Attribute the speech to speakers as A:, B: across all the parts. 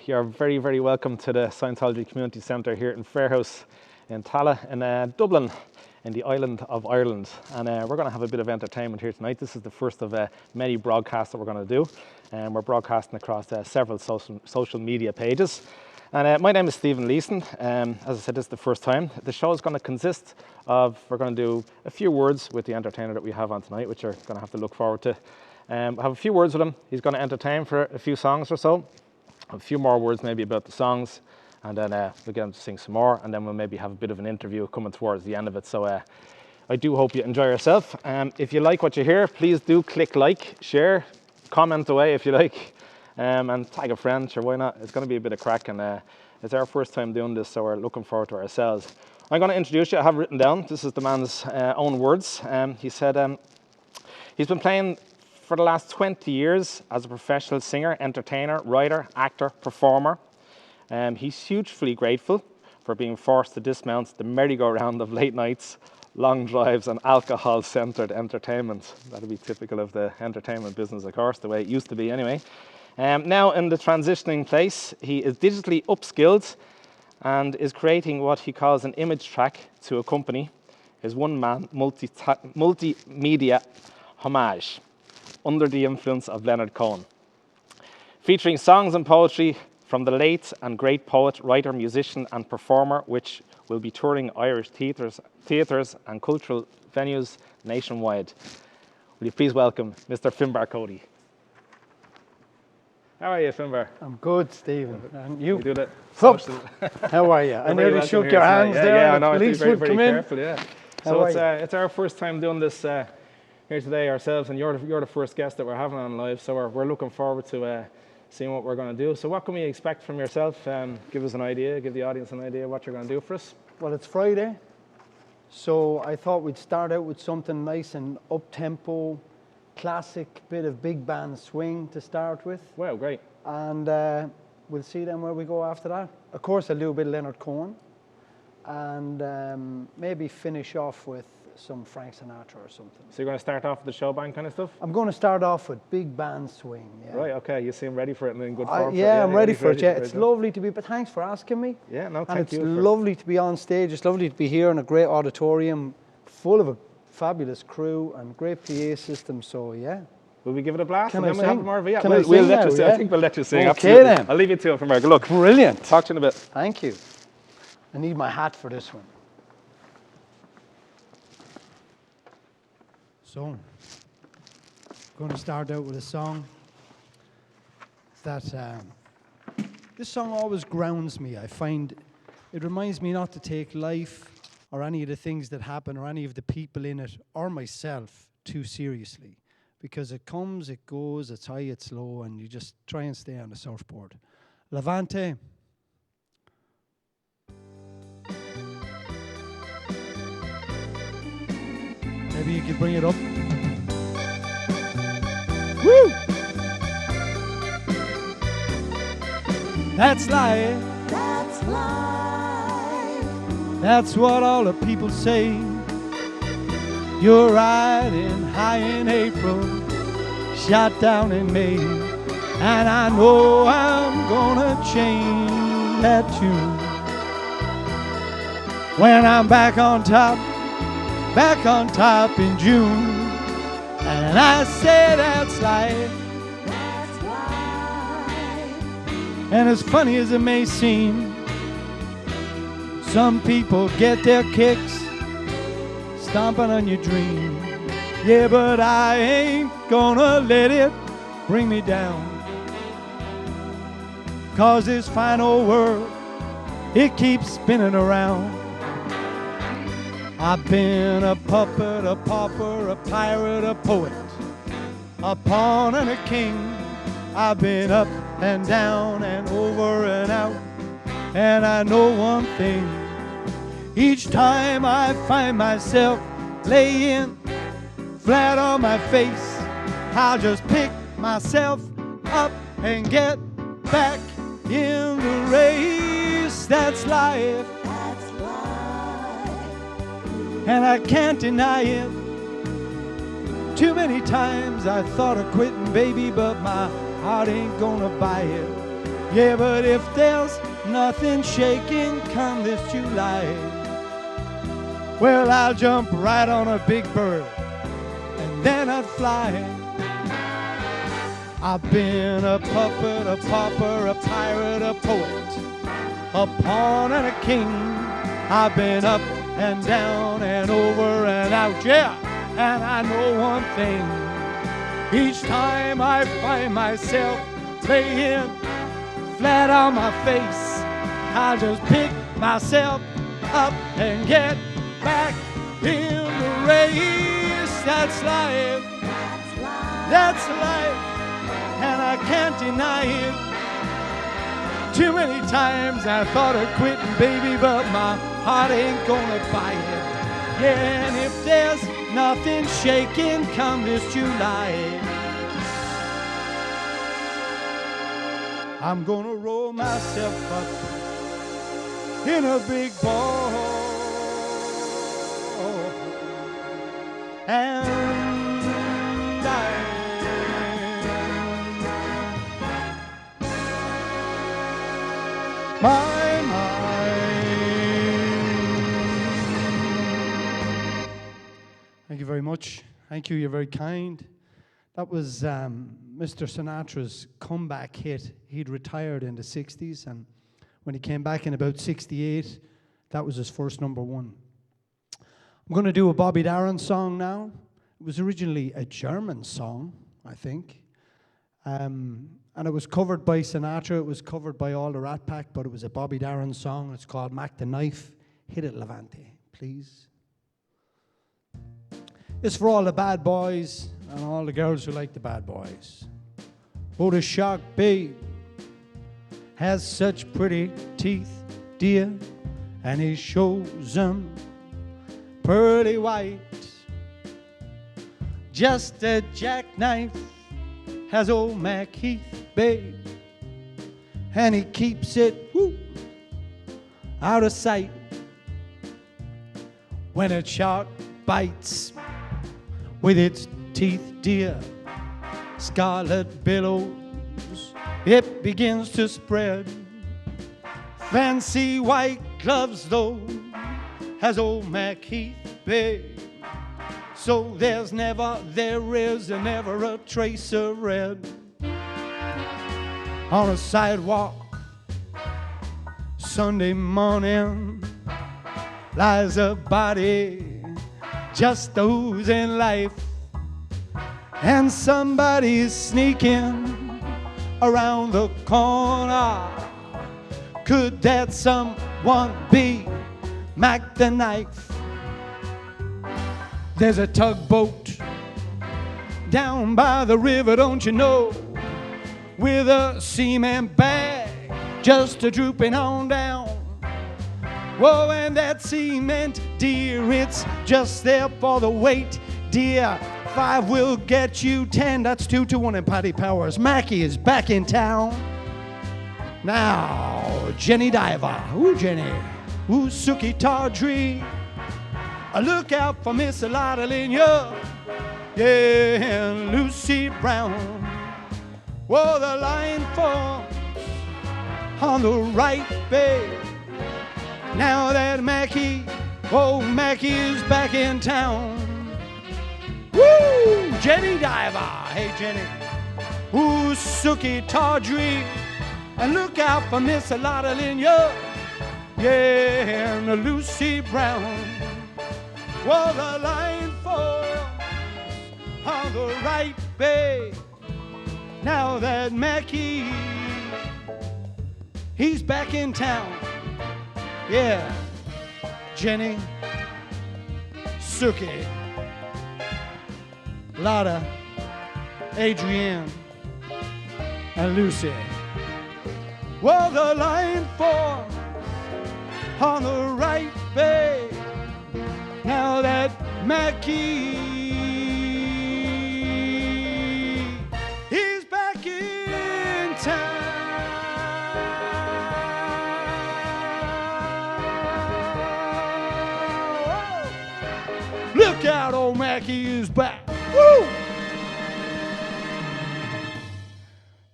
A: You're very, very welcome to the Scientology Community Centre here in Fairhouse in Tala in Dublin, in the island of Ireland. And we're going to have a bit of entertainment here tonight. This is the first of many broadcasts that we're going to do. And we're broadcasting across several social media pages. And my name is Stephen Leeson. As I said, this is the first time. The show is going to consist of, we're going to do a few words with the entertainer that we have on tonight, which you're going to have to look forward to. I have a few words with him. He's going to entertain for a few songs or so. A few more words maybe about the songs, and then we'll get him to sing some more, and then we'll maybe have a bit of an interview coming towards the end of it. So I do hope you enjoy yourself. If you like what you hear, please do click like, share, comment away if you like, and tag a friend, sure, why not? It's going to be a bit of crack, and it's our first time doing this, so we're looking forward to ourselves. I'm going to introduce you. I have written down, this is the man's own words. He said he's been playing for the last 20 years as a professional singer, entertainer, writer, actor, performer. He's hugely grateful for being forced to dismount the merry-go-round of late nights, long drives and alcohol-centred entertainment. That'll be typical of the entertainment business, of course, the way it used to be anyway. Now in the transitioning place, he is digitally upskilled and is creating what he calls an image track to accompany his one-man multimedia homage, Under the Influence of Leonard Cohen, featuring songs and poetry from the late and great poet, writer, musician and performer, which will be touring Irish theatres and cultural venues nationwide. Will you please welcome Mr. Finbar Coady. How are you, Finbar?
B: I'm good, Stephen. And you?
A: You do that.
B: How are you? I nearly shook your hands there.
A: Yeah, I know.
B: The police would come in.
A: Careful, yeah. So it's our first time doing this here today ourselves, and you're the first guest that we're having on live, so we're looking forward to seeing what we're going to do. So what can we expect from yourself? Give us an idea, give the audience an idea what you're going to do for us.
B: Well, it's Friday, so I thought we'd start out with something nice and up-tempo, classic bit of big band swing to start with.
A: Wow, great.
B: And we'll see then where we go after that. Of course, I'll do a bit of Leonard Cohen, and maybe finish off with some Frank Sinatra or something.
A: So you're going to start off with the show band kind of stuff?
B: I'm going to start off with big band swing. Yeah.
A: Right, okay. You seem ready for it and in good form.
B: Yeah, I'm ready for it. Yeah, it's lovely to be. But thanks for asking me.
A: Yeah, no, thank
B: and
A: you.
B: It's lovely to be on stage. It's lovely to be here in a great auditorium, full of a fabulous crew and great PA system. So yeah.
A: Will we give it a blast?
B: Can
A: and
B: I
A: then
B: sing?
A: we'll have more of it. Yeah,
B: Can
A: we'll
B: I
A: let
B: sing
A: you sing.
B: now,
A: I think we'll let you sing.
B: Okay
A: Absolutely.
B: then.
A: I'll leave you to it from Look.
B: Brilliant.
A: Talk to you in a bit.
B: Thank you. I need my hat for this one. So, I'm going to start out with a song that, this song always grounds me. I find it reminds me not to take life or any of the things that happen or any of the people in it or myself too seriously, because it comes, it goes, it's high, it's low, and you just try and stay on the surfboard. Levante. Maybe you could bring it up. Woo! That's life.
C: That's life.
B: That's what all the people say. You're riding high in April, shot down in May, and I know I'm gonna change that tune. When I'm back on top in June, and I say that's life.
C: That's life.
B: And as funny as it may seem, some people get their kicks stomping on your dream. Yeah, but I ain't gonna let it bring me down, 'cause this fine old world, it keeps spinning around. I've been a puppet, a pauper, a pirate, a poet, a pawn and a king. I've been up and down and over and out, and I know one thing. Each time I find myself laying flat on my face, I'll just pick myself up and get back in the race. That's life.
C: That's life.
B: And I can't deny it. Too many times I thought of quitting, baby, but my heart ain't gonna buy it. Yeah, but if there's nothing shaking come this July, well, I'll jump right on a big bird and then I'd fly. I've been a puppet, a pauper, a pirate, a poet, a pawn and a king. I've been up and down and over and out, yeah, and I know one thing. Each time I find myself laying flat on my face, I just pick myself up and get back in the race. That's life, that's life, and I can't deny it. Too many times I thought of quitting, baby, but my heart ain't gonna buy it. Yeah, and if there's nothing shaking come this July, I'm gonna roll myself up in a big ball and die. My mind. Thank you very much. Thank you. You're very kind. That was Mr. Sinatra's comeback hit. He'd retired in the 60s, and when he came back in about 68, that was his first number one. I'm going to do a Bobby Darin song now. It was originally a German song, I think. And it was covered by Sinatra. It was covered by all the Rat Pack, but it was a Bobby Darin song. It's called Mack the Knife. Hit it, Levante, please. It's for all the bad boys and all the girls who like the bad boys. Oh, the shark babe has such pretty teeth, dear, and he shows them pretty white. Just a jackknife has old Mack Heath, babe, and he keeps it out of sight. When a shark bites with its teeth, dear, scarlet billows, it begins to spread. Fancy white gloves, though, has old Mack Heath, babe. So there is never a trace of red. On a sidewalk, Sunday morning, lies a body just oozing life. And somebody's sneaking around the corner. Could that someone be Mack the Knife? There's a tugboat down by the river, don't you know, with a cement bag just a drooping on down. Whoa, and that cement, dear, it's just there for the weight, dear. 5 will get you 10. That's 2 to 1 in Paddy Powers. Mackie is back in town. Now, Jenny Diver. Ooh, Jenny. Ooh, Suki Tawdry. Look out for Miss Lotta Lenya. Yeah, and Lucy Brown. Whoa, the line forms on the right, babe. Now that Mackie, oh, Mackie is back in town. Woo! Jenny Diver. Hey, Jenny. Ooh, Suki Tawdry. And look out for Miss Lotta Lenya. Yeah, and Lucy Brown. Well, the line forms on the right, babe. Now that Mackie, he's back in town. Yeah, Jenny, Suki, Lotta, Adrienne, and Lucy. Well, the line forms on the right, babe. Now that Mackie, he's back in town. Look out, old Mackie is back. Woo!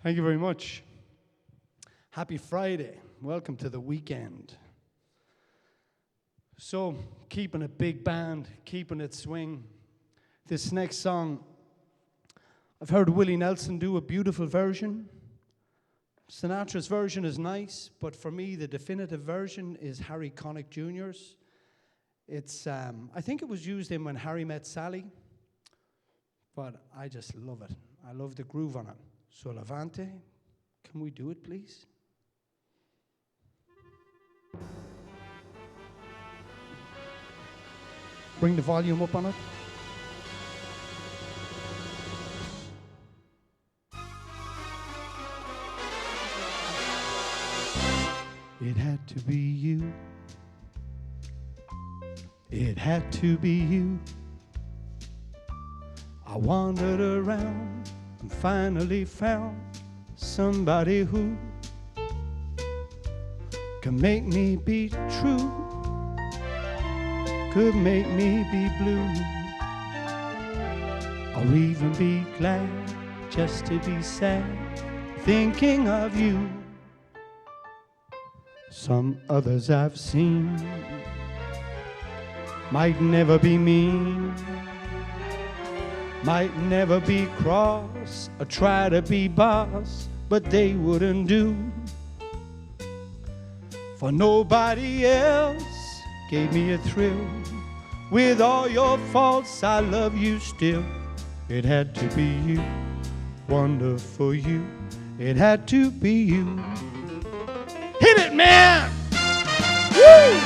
B: Thank you very much. Happy Friday. Welcome to the weekend. So, keeping it big band, keeping it swing. This next song, I've heard Willie Nelson do a beautiful version. Sinatra's version is nice, but for me, the definitive version is Harry Connick Junior's. It's, I think it was used in When Harry Met Sally, but I just love it. I love the groove on it. So, Levante, can we do it, please? Bring the volume up on it. It had to be you. It had to be you. I wandered around and finally found somebody who could make me be true, could make me be blue, or even be glad just to be sad, thinking of you. Some others I've seen might never be mean, might never be cross or try to be boss, but they wouldn't do. For nobody else gave me a thrill. With all your faults, I love you still. It had to be you, wonderful you. It had to be you. Hit it, man! Woo!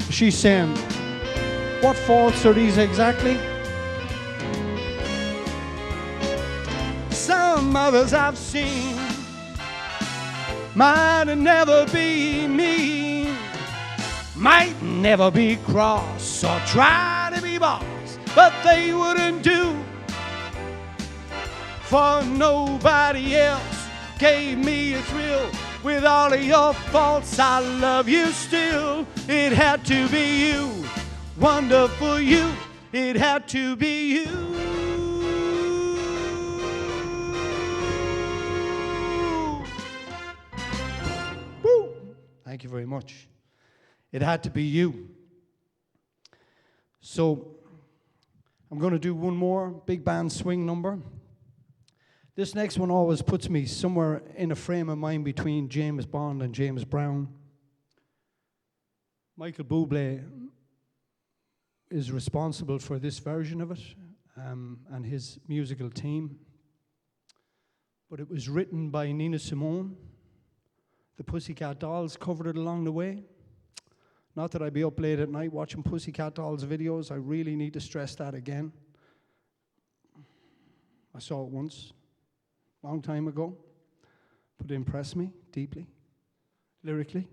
B: She's saying, what faults are these exactly? Some others I've seen might never be mean, might never be cross or try to be boss, but they wouldn't do. For nobody else gave me a thrill. With all of your faults, I love you still. It had to be you, wonderful you. It had to be you. Woo! Thank you very much. It had to be you. So, I'm going to do one more big band swing number. This next one always puts me somewhere in a frame of mind between James Bond and James Brown. Michael Bublé is responsible for this version of it, and his musical team. But it was written by Nina Simone. The Pussycat Dolls covered it along the way. Not that I'd be up late at night watching Pussycat Dolls videos. I really need to stress that again. I saw it once. Long time ago, but it impressed me deeply, lyrically.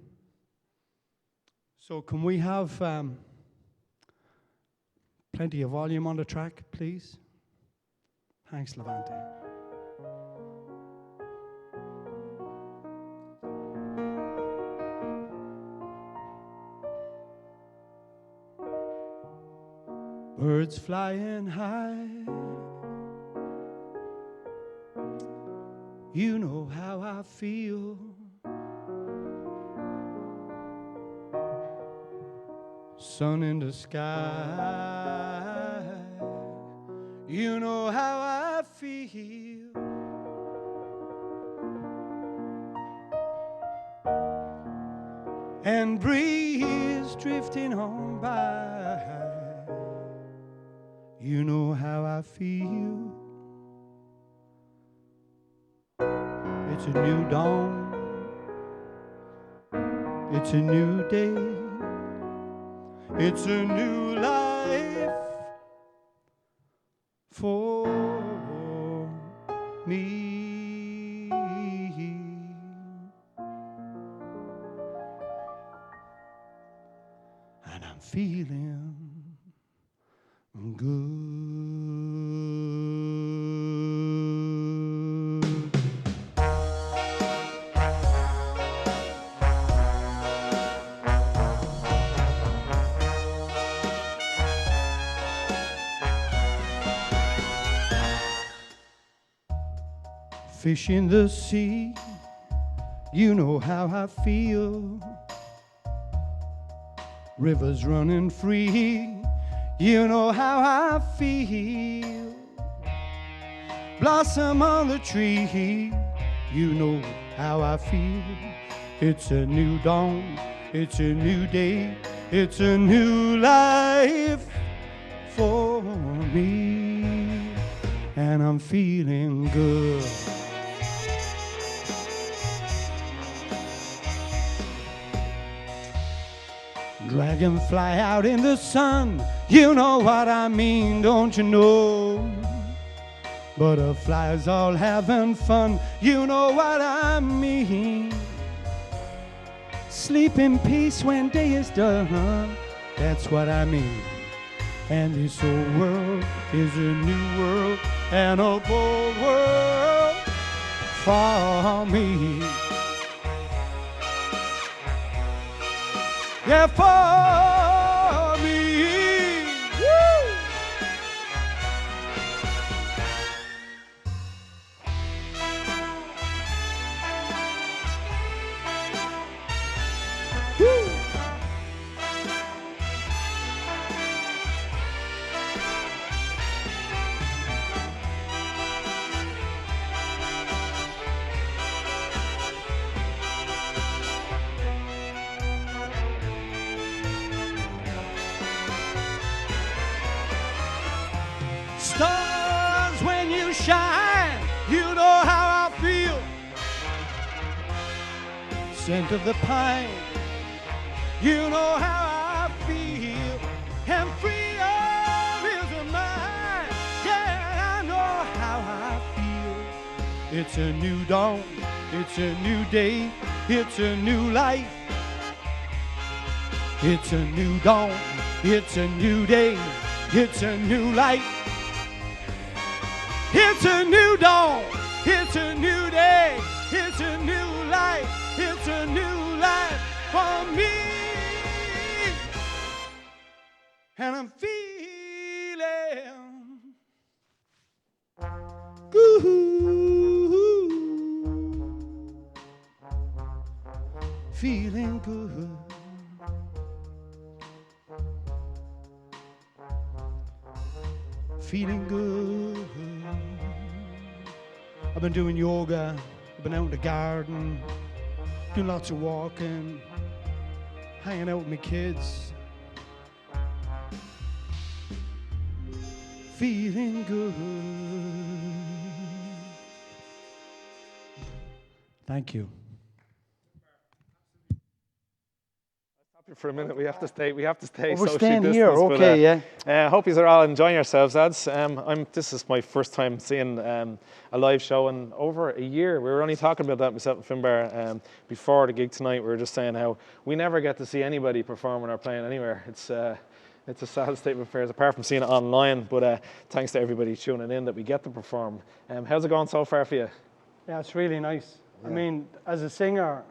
B: So can we have plenty of volume on the track, please? Thanks, Levante. Birds flying high, you know how I feel. Sun in the sky, you know how I feel. And breeze drifting on by, you know how I feel. It's a new dawn, it's a new day, it's a new life for me. And I'm feeling good. Fish in the sea, you know how I feel. Rivers running free, you know how I feel. Blossom on the tree, you know how I feel. It's a new dawn, it's a new day, it's a new life for me, and I'm feeling good. Dragonfly out in the sun, you know what I mean, don't you know? Butterflies all having fun, you know what I mean. Sleep in peace when day is done, that's what I mean. And this old world is a new world and a bold world for me. Yeah, for me. Woo! Woo! Stars, when you shine, you know how I feel. Scent of the pine, you know how I feel. And freedom is mine, yeah, I know how I feel. It's a new dawn, it's a new day, it's a new life. It's a new dawn, it's a new day, it's a new life. It's a new dawn, it's a new day, it's a new life, it's a new life for me. And I'm feeling good. Feeling good. Feeling good. I've been doing yoga, I've been out in the garden, doing lots of walking, hanging out with my kids. Feeling good. Thank you.
A: For a minute, we have to stay. We have to stay.
B: Oh, we're
A: socially
B: staying here,
A: distanced,
B: okay,
A: yeah. Hope you are all enjoying yourselves, lads. This is my first time seeing a live show in over a year. We were only talking about that myself and Finbar before the gig tonight. We were just saying how we never get to see anybody performing or playing anywhere. It's a sad state of affairs, apart from seeing it online. But thanks to everybody tuning in that we get to perform. How's it going so far for you?
B: Yeah, it's really nice.
A: Yeah.
B: I mean, as a singer,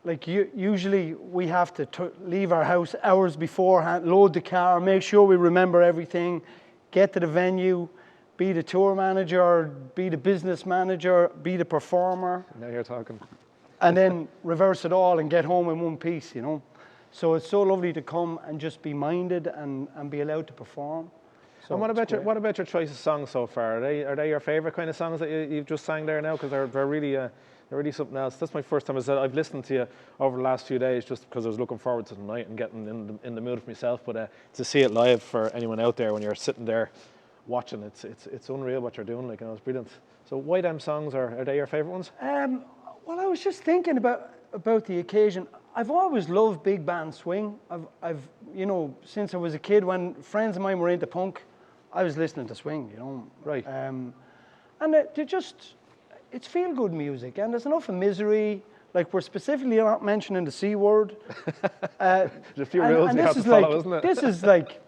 B: like usually we have to leave our house hours beforehand, load the car, make sure we remember everything, get to the venue, be the tour manager, be the business manager, be the performer.
A: Now you're talking.
B: And then reverse it all and get home in one piece, you know. So it's so lovely to come and just be minded and be allowed to perform. So
A: and what about your choice of songs so far? Are they your favourite kind of songs that you've just sang there now? Because they're really something else. That's my first time. I've listened to you over the last few days just because I was looking forward to the night and getting in the mood for myself. But to see it live for anyone out there when you're sitting there watching, it's unreal what you're doing. Like, it's brilliant. So why them songs are they your favourite ones?
B: Well, I was just thinking about the occasion. I've always loved big band swing. I've since I was a kid, when friends of mine were into punk, I was listening to swing, you know.
A: Right.
B: And it's feel-good music, and there's enough of misery. Like, we're specifically not mentioning the C word.
A: There's a few rules you have to follow, isn't it?
B: This is like,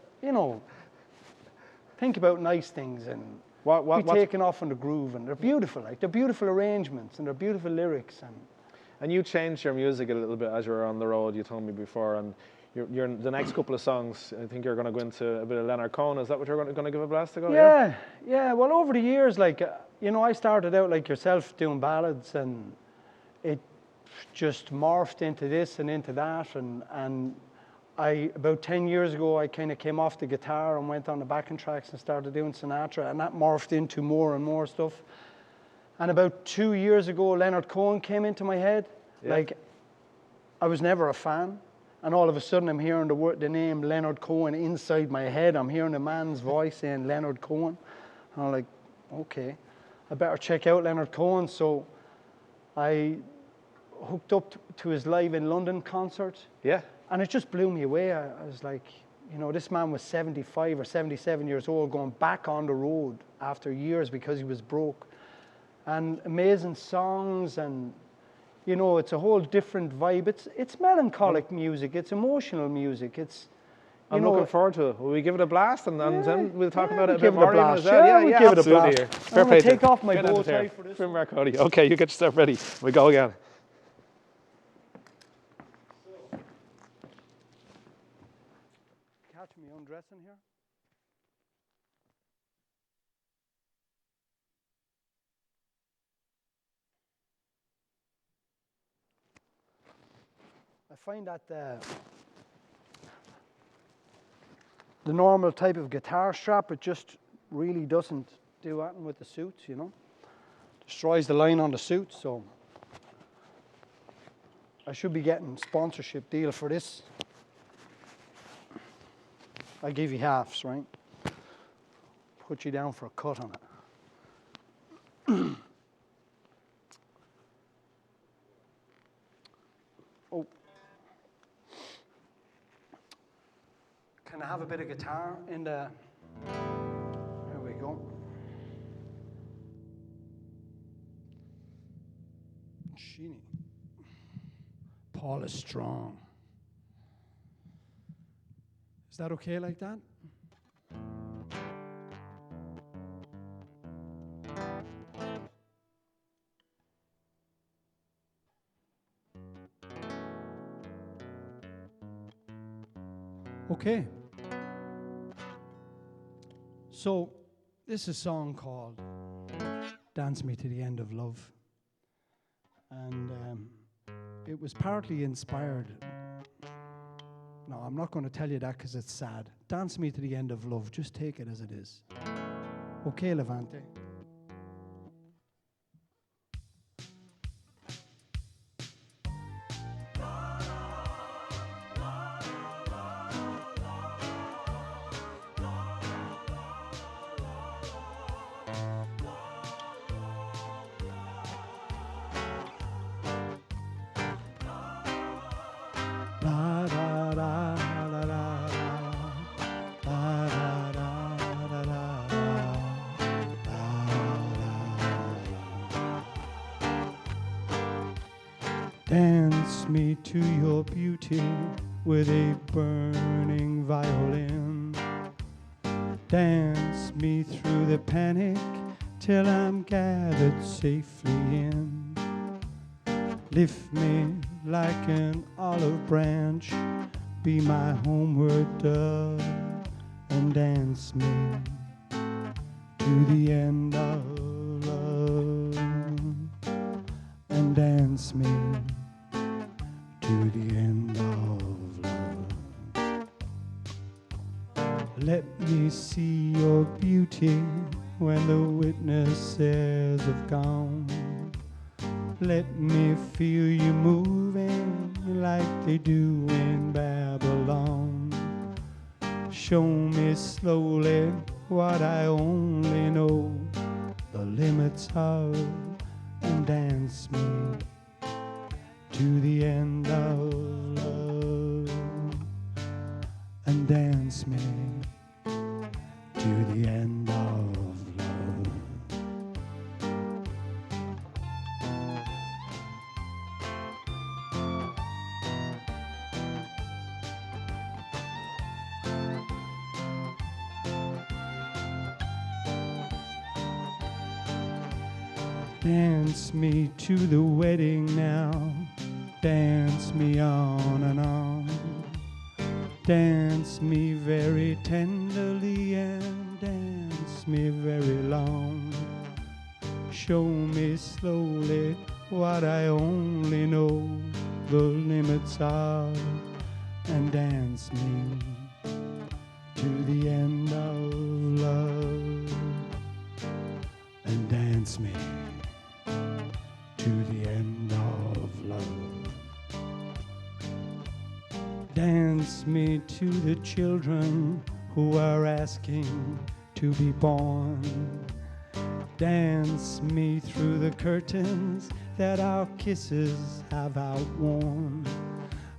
B: think about nice things and be taken off on the groove, and they're beautiful. Like, they're beautiful arrangements, and they're beautiful lyrics.
A: And you changed your music a little bit as you were on the road, you told me before, and you're the next couple of songs, I think you're going to go into a bit of Leonard Cohen. Is that what you're going to give a blast to go?
B: Yeah. Well, over the years, like, you know, I started out like yourself doing ballads, and it just morphed into this and into that, and about 10 years ago, I kind of came off the guitar and went on the backing tracks and started doing Sinatra, and that morphed into more and more stuff. And about 2 years ago, Leonard Cohen came into my head.
A: Yeah.
B: Like, I was never a fan, and all of a sudden I'm hearing the name Leonard Cohen inside my head. I'm hearing a man's voice saying Leonard Cohen. And I'm like, okay, I better check out Leonard Cohen. So I hooked up to his Live in London concert.
A: Yeah.
B: And it just blew me away. I was like, you know, this man was 75 or 77 years old, going back on the road after years because he was broke. And amazing songs, and, you know, it's a whole different vibe. It's melancholic music. It's emotional music.
A: I'm looking forward to it. Will we give it a blast, and then we'll talk about it a bit
B: give it a
A: more even
B: blast.
A: as well?
B: Yeah, we'll give it a
A: absolutely.
B: blast.
A: Fair
B: I'm
A: play
B: going
A: to
B: to take
A: you.
B: off my
A: Get
B: bow
A: into there.
B: tie for this.
A: Finbar Coady. Okay, you get yourself ready. We go again.
B: Catch me undressing here. I find that the normal type of guitar strap, it just really doesn't do anything with the suits, you know. Destroys the line on the suit, so I should be getting sponsorship deal for this. I give you halves, right? Put you down for a cut on it. Oh. Can I have a bit of guitar in the... There we go. Sheeny. Paul is strong. Is that okay like that? Okay. So, this is a song called Dance Me to the End of Love. And it was partly inspired. No, I'm not going to tell you that because it's sad. Dance Me to the End of Love. Just take it as it is. Okay, Levante. Dance me to your beauty with a burning violin. Dance me through the panic till I'm gathered safely in. Lift me like an olive branch, be my homeward dove, and dance me to the end of love, and dance me to the end of love. Let me see your beauty when the witnesses have gone. Let me feel you moving like they do in Babylon. Show me slowly what I only know, the limits of, and dance me to the end of love, and dance me to the end of love. Dance me to the wedding now, dance me on and on. Dance me very tenderly and dance me very long. show me slowly what I only know the limits of, and dance me to the end of love, and dance me to the end of love. Dance me to the children who are asking to be born. Dance me through the curtains that our kisses have outworn.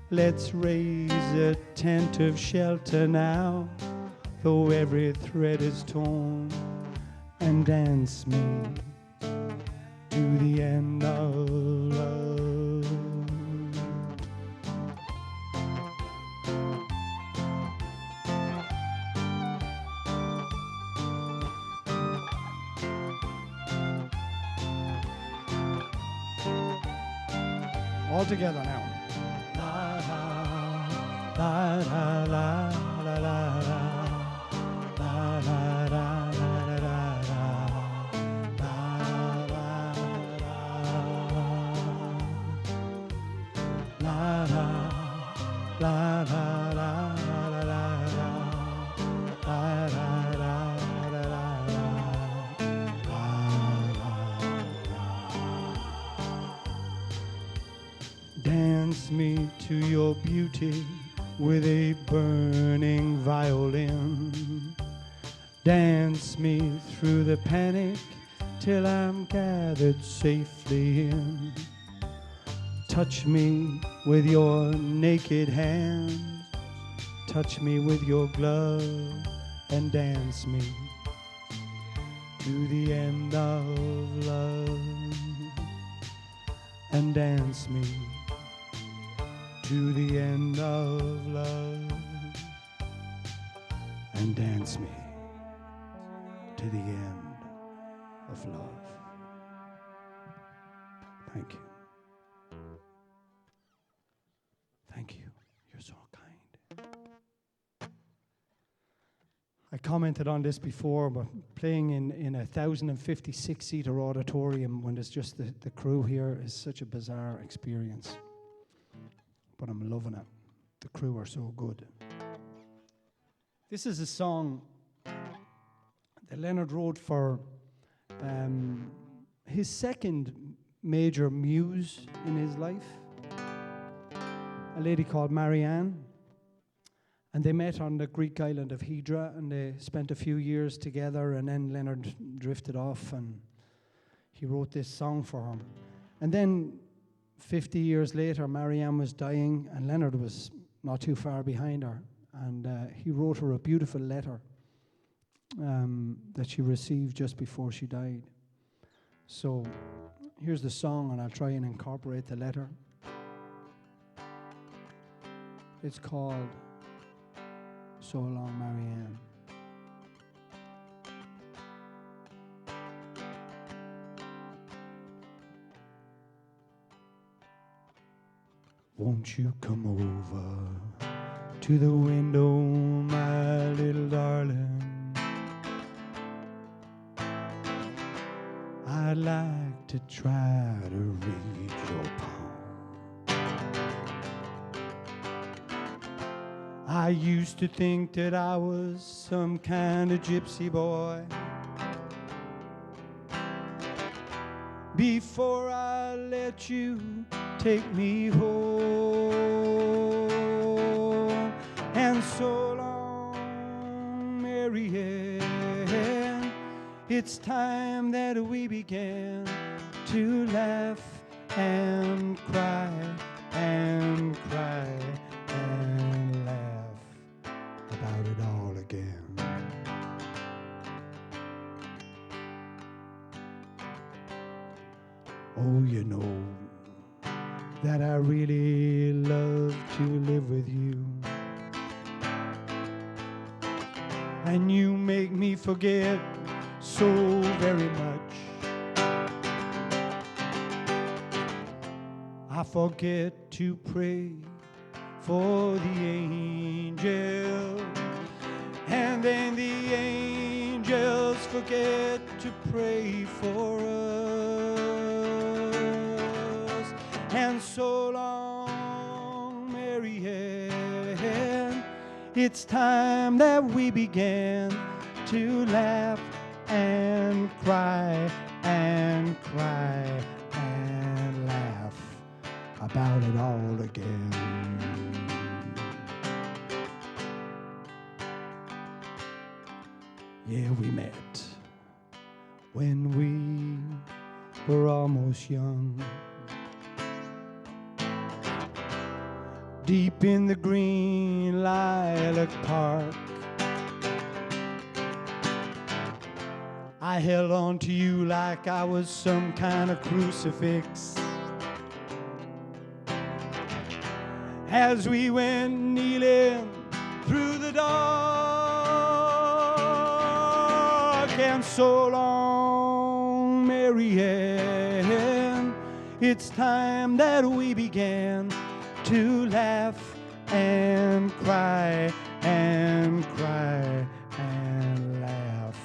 B: Let's raise a tent of shelter now, though every thread is torn, and dance me to the end of love. All together now. La la la la la la la la la la Dance me to your beauty with a burning violin. Dance me through the panic till I'm gathered safely in. Touch me with your naked hand, touch me with your glove, and dance me to the end of love, and dance me to the end of love, and dance me to the end of love. Thank you. Thank you. You're so kind. I commented on this before, but playing in a 1,056-seater auditorium when there's just the crew here is such a bizarre experience. But I'm loving it. The crew are so good. This is a song that Leonard wrote for his second major muse in his life, a lady called Marianne. And they met on the Greek island of Hydra, and they spent a few years together, and then Leonard drifted off, and he wrote this song for her. And then 50 years later, Marianne was dying, and Leonard was not too far behind her. And he wrote her a beautiful letter that she received just before she died. So here's the song, and I'll try and incorporate the letter. It's called So Long, Marianne. Won't you come over to the window, my little darling? I'd like to try to read your palm. I used to think that I was some kind of gypsy boy before I let you take me home. And so long, Marianne, it's time that we began to laugh and cry and cry and laugh about it all again. Oh, you know that I really love to live with you, and you make me forget so very much. I forget to pray for the angel, and then the angel angels forget to pray for us. And so long, Marianne, it's time that we began to laugh and cry and cry and laugh about it all again. Yeah, we met when we were almost young, deep in the green lilac park. I held on to you like I was some kind of crucifix as we went kneeling through the dark. And so long, Marianne, it's time that we began to laugh and cry and cry and laugh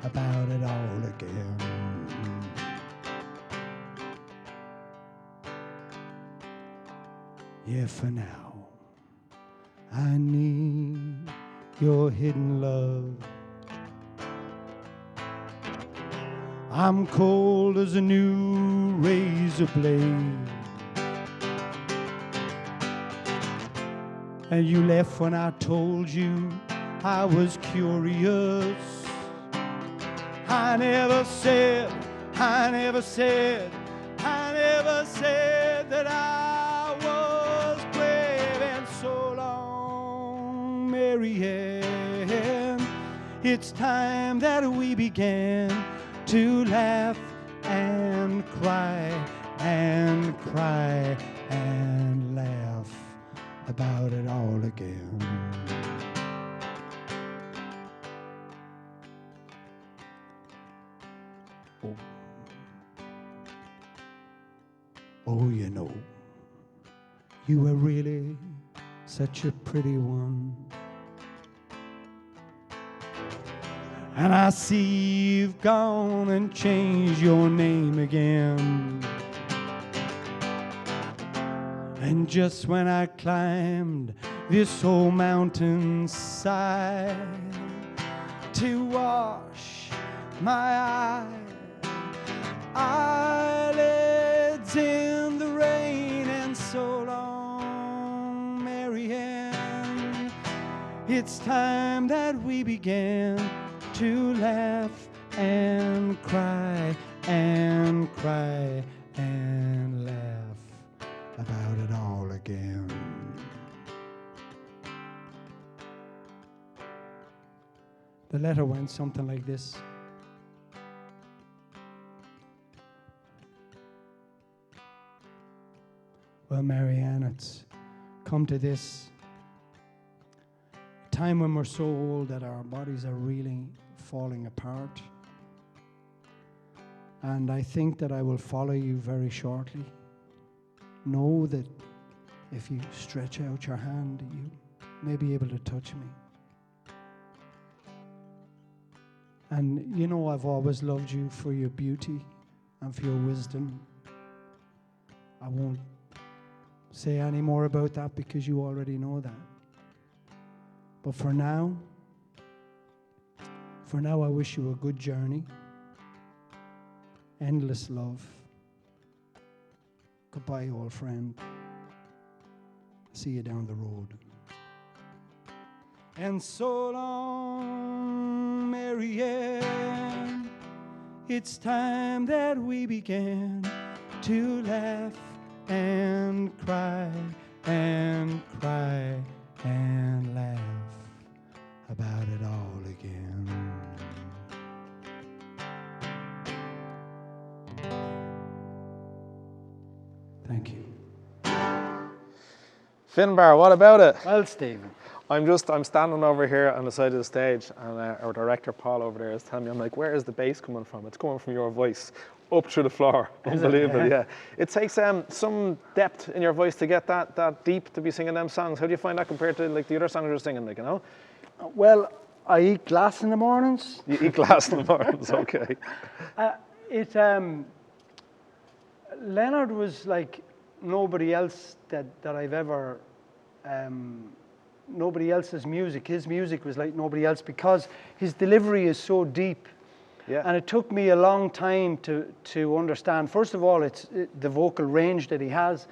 B: about it all again. Yeah, for now, I need your hidden love. I'm cold as a new razor blade, and you left when I told you I was curious. I never said that I was brave. And so long, Marianne, it's time that we began to laugh and cry and cry and laugh about it all again. Oh, you know, you were really such a pretty one. And I see you've gone and changed your name again. And just when I climbed this whole mountainside to wash my eyelids in the rain, and so long, Marianne, it's time that we began to laugh and cry and cry and laugh about it all again. The letter went something like this. Well, Marianne, it's come to this time when we're so old that our bodies are really falling apart. And I think that I will follow you very shortly. Know that if you stretch out your hand, you may be able to touch me. And you know, I've always loved you for your beauty and for your wisdom. I won't say any more about that because you already know that. But for now I wish you a good journey, endless love. Goodbye, old friend. See you down the road. And so long, Marianne, it's time that we began to laugh and cry and cry and laugh about it all again. Thank you.
A: Finbar, what about it?
B: Well, Stephen.
A: I'm standing over here on the side of the stage, and our director Paul over there is telling me, I'm like, where is the bass coming from? It's coming from your voice up through the floor. Unbelievable, yeah. It takes some depth in your voice to get that deep to be singing them songs. How do you find that compared to like the other songs you're singing, like, you know?
B: Well, I eat glass in the mornings.
A: You eat glass in the mornings, okay.
B: Leonard was like nobody else that I've ever, nobody else's music. His music was like nobody else because his delivery is so deep.
A: Yeah.
B: And it took me a long time to understand. First of all, it's the vocal range that he has.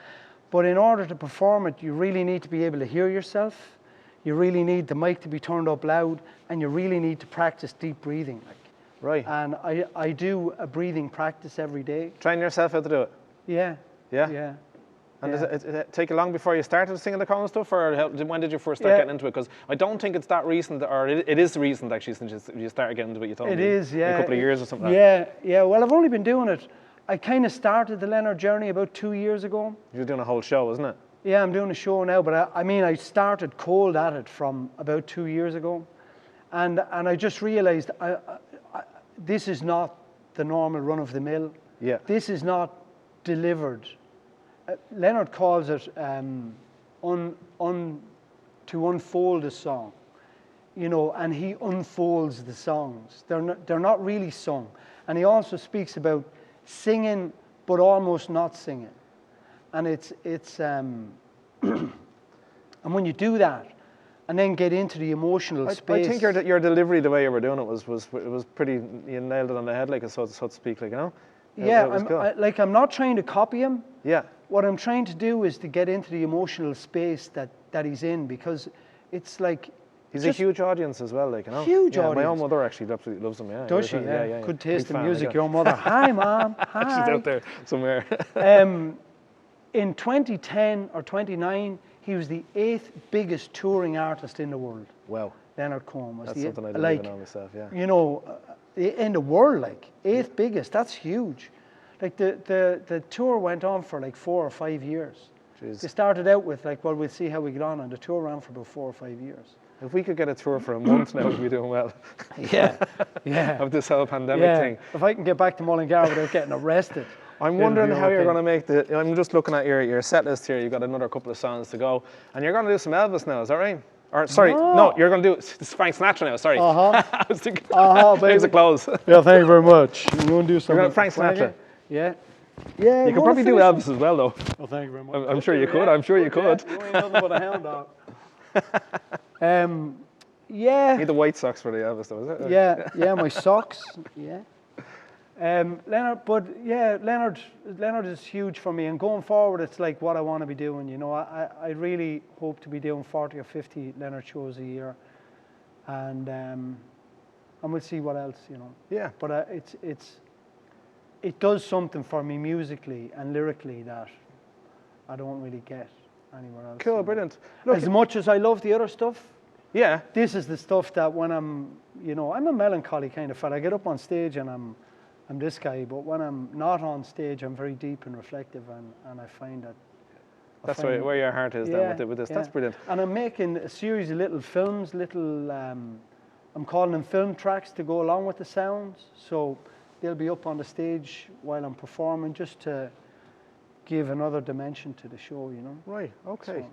B: But in order to perform it, you really need to be able to hear yourself. You really need the mic to be turned up loud. And you really need to practice deep breathing.
A: Right.
B: And I do a breathing practice every day.
A: Train yourself how to do it?
B: Yeah.
A: Yeah?
B: Yeah.
A: And
B: Yeah.
A: does it take you long before you started singing the Cohen stuff, or when did you first start getting into it? Because I don't think it's that recent, or it is recent actually, since you started getting into it. You told me
B: It is, yeah.
A: a couple of years or something.
B: Yeah. Well, I've only been doing it. I kind of started the Leonard journey about 2 years ago.
A: You're doing a whole show, isn't it?
B: Yeah, I'm doing a show now, but I started cold at it from about 2 years ago, and I just realised this is not the normal run of the mill.
A: Yeah.
B: This is not delivered. Leonard calls it to unfold a song, and he unfolds the songs. They're not really sung, and he also speaks about singing but almost not singing, and it's and when you do that, and then get into the emotional space.
A: I think your delivery, the way you were doing it, was pretty. You nailed it on the head, like so to speak, like
B: Yeah,
A: It was cool.
B: I'm not trying to copy him.
A: Yeah.
B: What I'm trying to do is to get into the emotional space that he's in, because it's like
A: He's a huge audience as well, like
B: Huge
A: My own
B: audience.
A: mother actually absolutely loves him. Yeah.
B: Does she?
A: Yeah.
B: Good taste
A: Big
B: in
A: fan,
B: music.
A: yeah.
B: Your mother. Hi, Mom. Hi.
A: She's out there somewhere.
B: In 2010 or 29, he was the 8th biggest touring artist in the world.
A: Wow.
B: Leonard Cohen was
A: That's something I didn't even know myself. Yeah.
B: In the world, like 8th biggest. That's huge. Like the tour went on for like 4 or 5 years.
A: Jeez.
B: They started out with like, well, we'll see how we get on, and the tour ran for about 4 or 5 years.
A: If we could get a tour for a month now, we'd be doing well.
B: Yeah.
A: Of this whole pandemic thing.
B: If I can get back to Mullingar without getting arrested.
A: I'm
B: it'll
A: wondering
B: be
A: how you're
B: okay.
A: going to make the. I'm just looking at your set list here. You've got another couple of songs to go, and you're going to do some Elvis now. Is that right? Or sorry, no, you're going to do it's Frank Sinatra now. Sorry, I was thinking. There's a close.
B: Yeah, thank you very much. We're going to do something.
A: You're going Frank Sinatra.
B: Yeah.
A: You could probably do Elvis as well, though.
B: Oh, thank you very much.
A: I'm sure you could. I'm sure you could.
B: You ain't nothing but a hound dog. Yeah.
A: You need the white socks for the Elvis, though, is it?
B: Yeah, my socks. Yeah. Leonard is huge for me, and going forward, it's like what I want to be doing. I really hope to be doing 40 or 50 Leonard shows a year, and we'll see what else.
A: Yeah.
B: But it does something for me musically and lyrically that I don't really get anywhere else.
A: Cool, brilliant. Look,
B: As much as I love the other stuff,
A: yeah.
B: this is the stuff that when I'm a melancholy kind of fella. I get up on stage and I'm this guy, but when I'm not on stage, I'm very deep and reflective, and I find that.
A: That's where your heart is then with this.
B: Yeah.
A: That's brilliant.
B: And I'm making a series of little films, I'm calling them film tracks to go along with the sounds. So they'll be up on the stage while I'm performing, just to give another dimension to the show,
A: Right, okay.
B: So.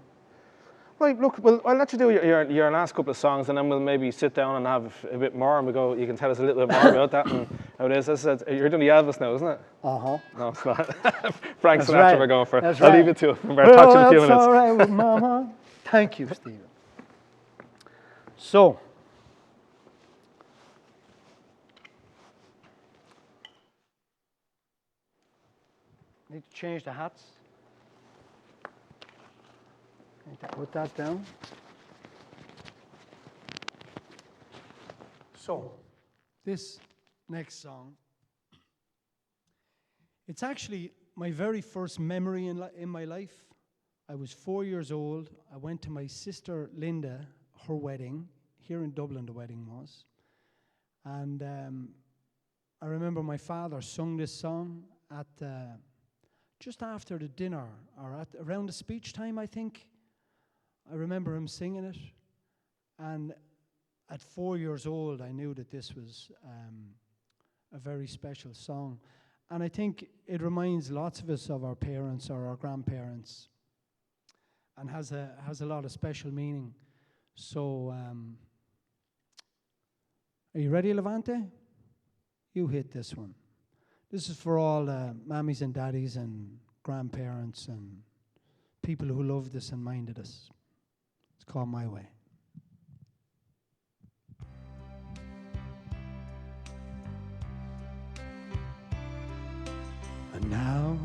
A: Right, look, well, I'll let you do your last couple of songs, and then we'll maybe sit down and have a bit more, and you can tell us a little bit more about that and how it is. As I said, you're doing the Elvis now, isn't it?
B: Uh-huh.
A: No, it's not. Frank Sinatra
B: right.
A: we're going for.
B: That's
A: I'll
B: right.
A: leave it to him. We're touching a few
B: That's
A: minutes.
B: all right with Mama. Thank you, Stephen. So, need to change the hats. Need to put that down. So, this next song, it's actually my very first memory in my life. I was 4 years old. I went to my sister Linda, her wedding, here in Dublin the wedding was. And I remember my father sung this song at just after the dinner, or around the speech time, I think. I remember him singing it. And at 4 years old, I knew that this was a very special song. And I think it reminds lots of us of our parents or our grandparents, and has a lot of special meaning. So Are you ready, Levante? You hit this one. This is for all mammies and daddies and grandparents and people who loved us and minded us. It's called My Way. And now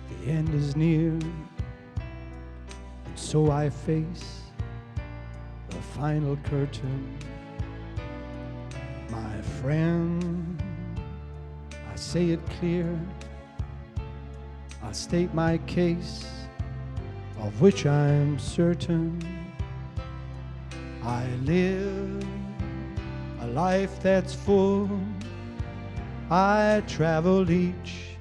B: the end is near, and so I face the final curtain. My friend, I say it clear, I state my case, of which I am certain. I live a life that's full. I traveled each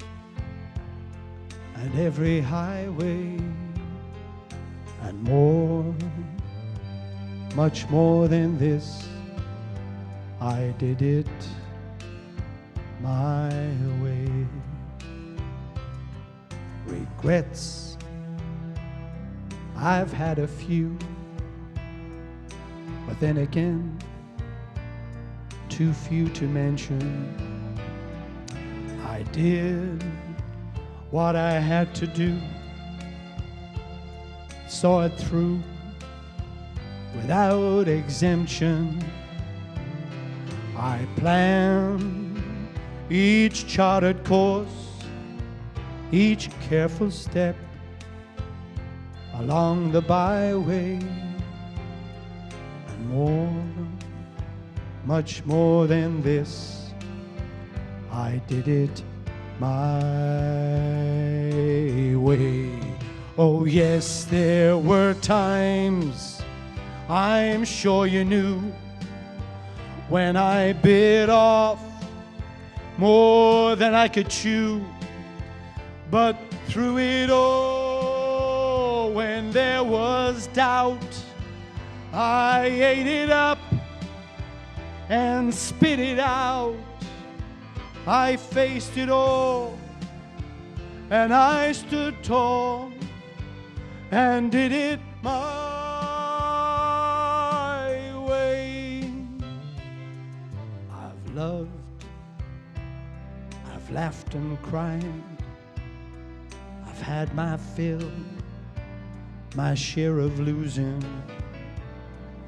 B: and every highway and more, much more than this. I did it my way. Regrets, I've had a few, but then again, too few to mention. I did what I had to do, saw it through without exemption. I planned each charted course, each careful step along the byway, and more, much more than this, I did it my way. Oh yes, there were times, I'm sure you knew, when I bit off more than I could chew. But through it all, when there was doubt, I ate it up and spit it out. I faced it all, and I stood tall and did it my way. I've loved, I've laughed and cried, I've had my fill, my share of losing,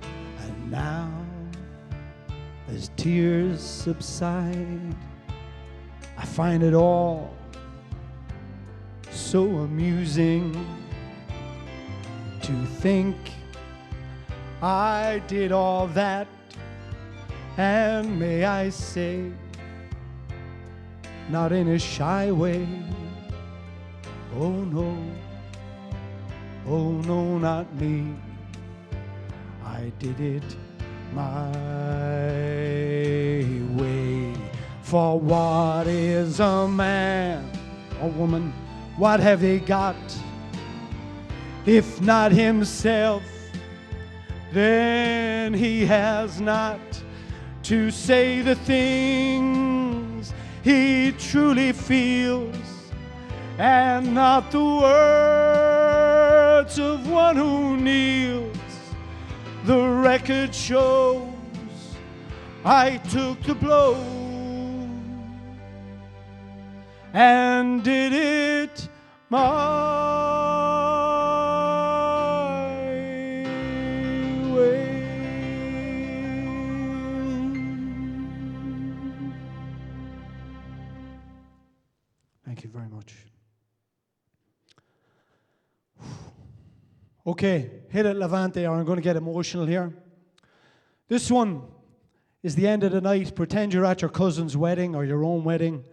B: and now as tears subside, I find it all so amusing to think I did all that, and may I say, not in a shy way. Oh no, not me. I did it my way. For what is a man or woman? What have they got? If not himself, then he has not to say the things he truly feels, and not the words of one who kneels. The record shows I took the blow and did it my way. Thank you very much. Okay, hit it, Levante, or I'm going to get emotional here. This one is the end of the night. Pretend you're at your cousin's wedding or your own wedding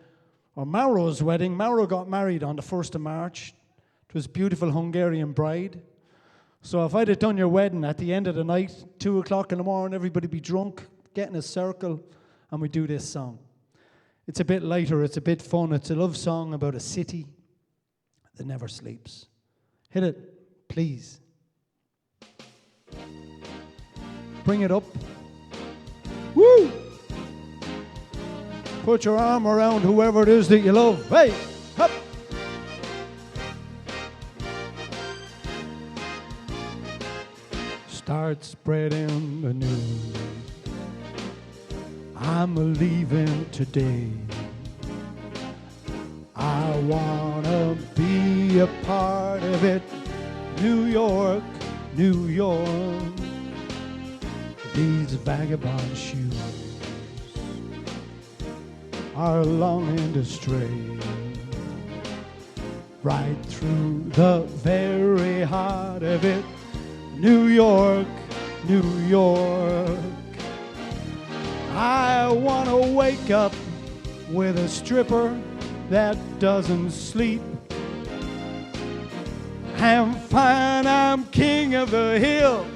B: or Mauro's wedding. Mauro got married on the 1st of March to his beautiful Hungarian bride. So if I'd have done your wedding at the end of the night, 2 o'clock in the morning, everybody be drunk, get in a circle, and we do this song. It's a bit lighter, it's a bit fun. It's a love song about a city that never sleeps. Hit it, please. Bring it up. Woo! Put your arm around whoever it is that you love. Hey, up. Start spreading the news. I'm leaving today. I wanna be a part of it. New York, New York. These vagabond shoes are longing to stray right through the very heart of it. New York, New York. I want to wake up with a stripper that doesn't sleep and find I'm king of the hill.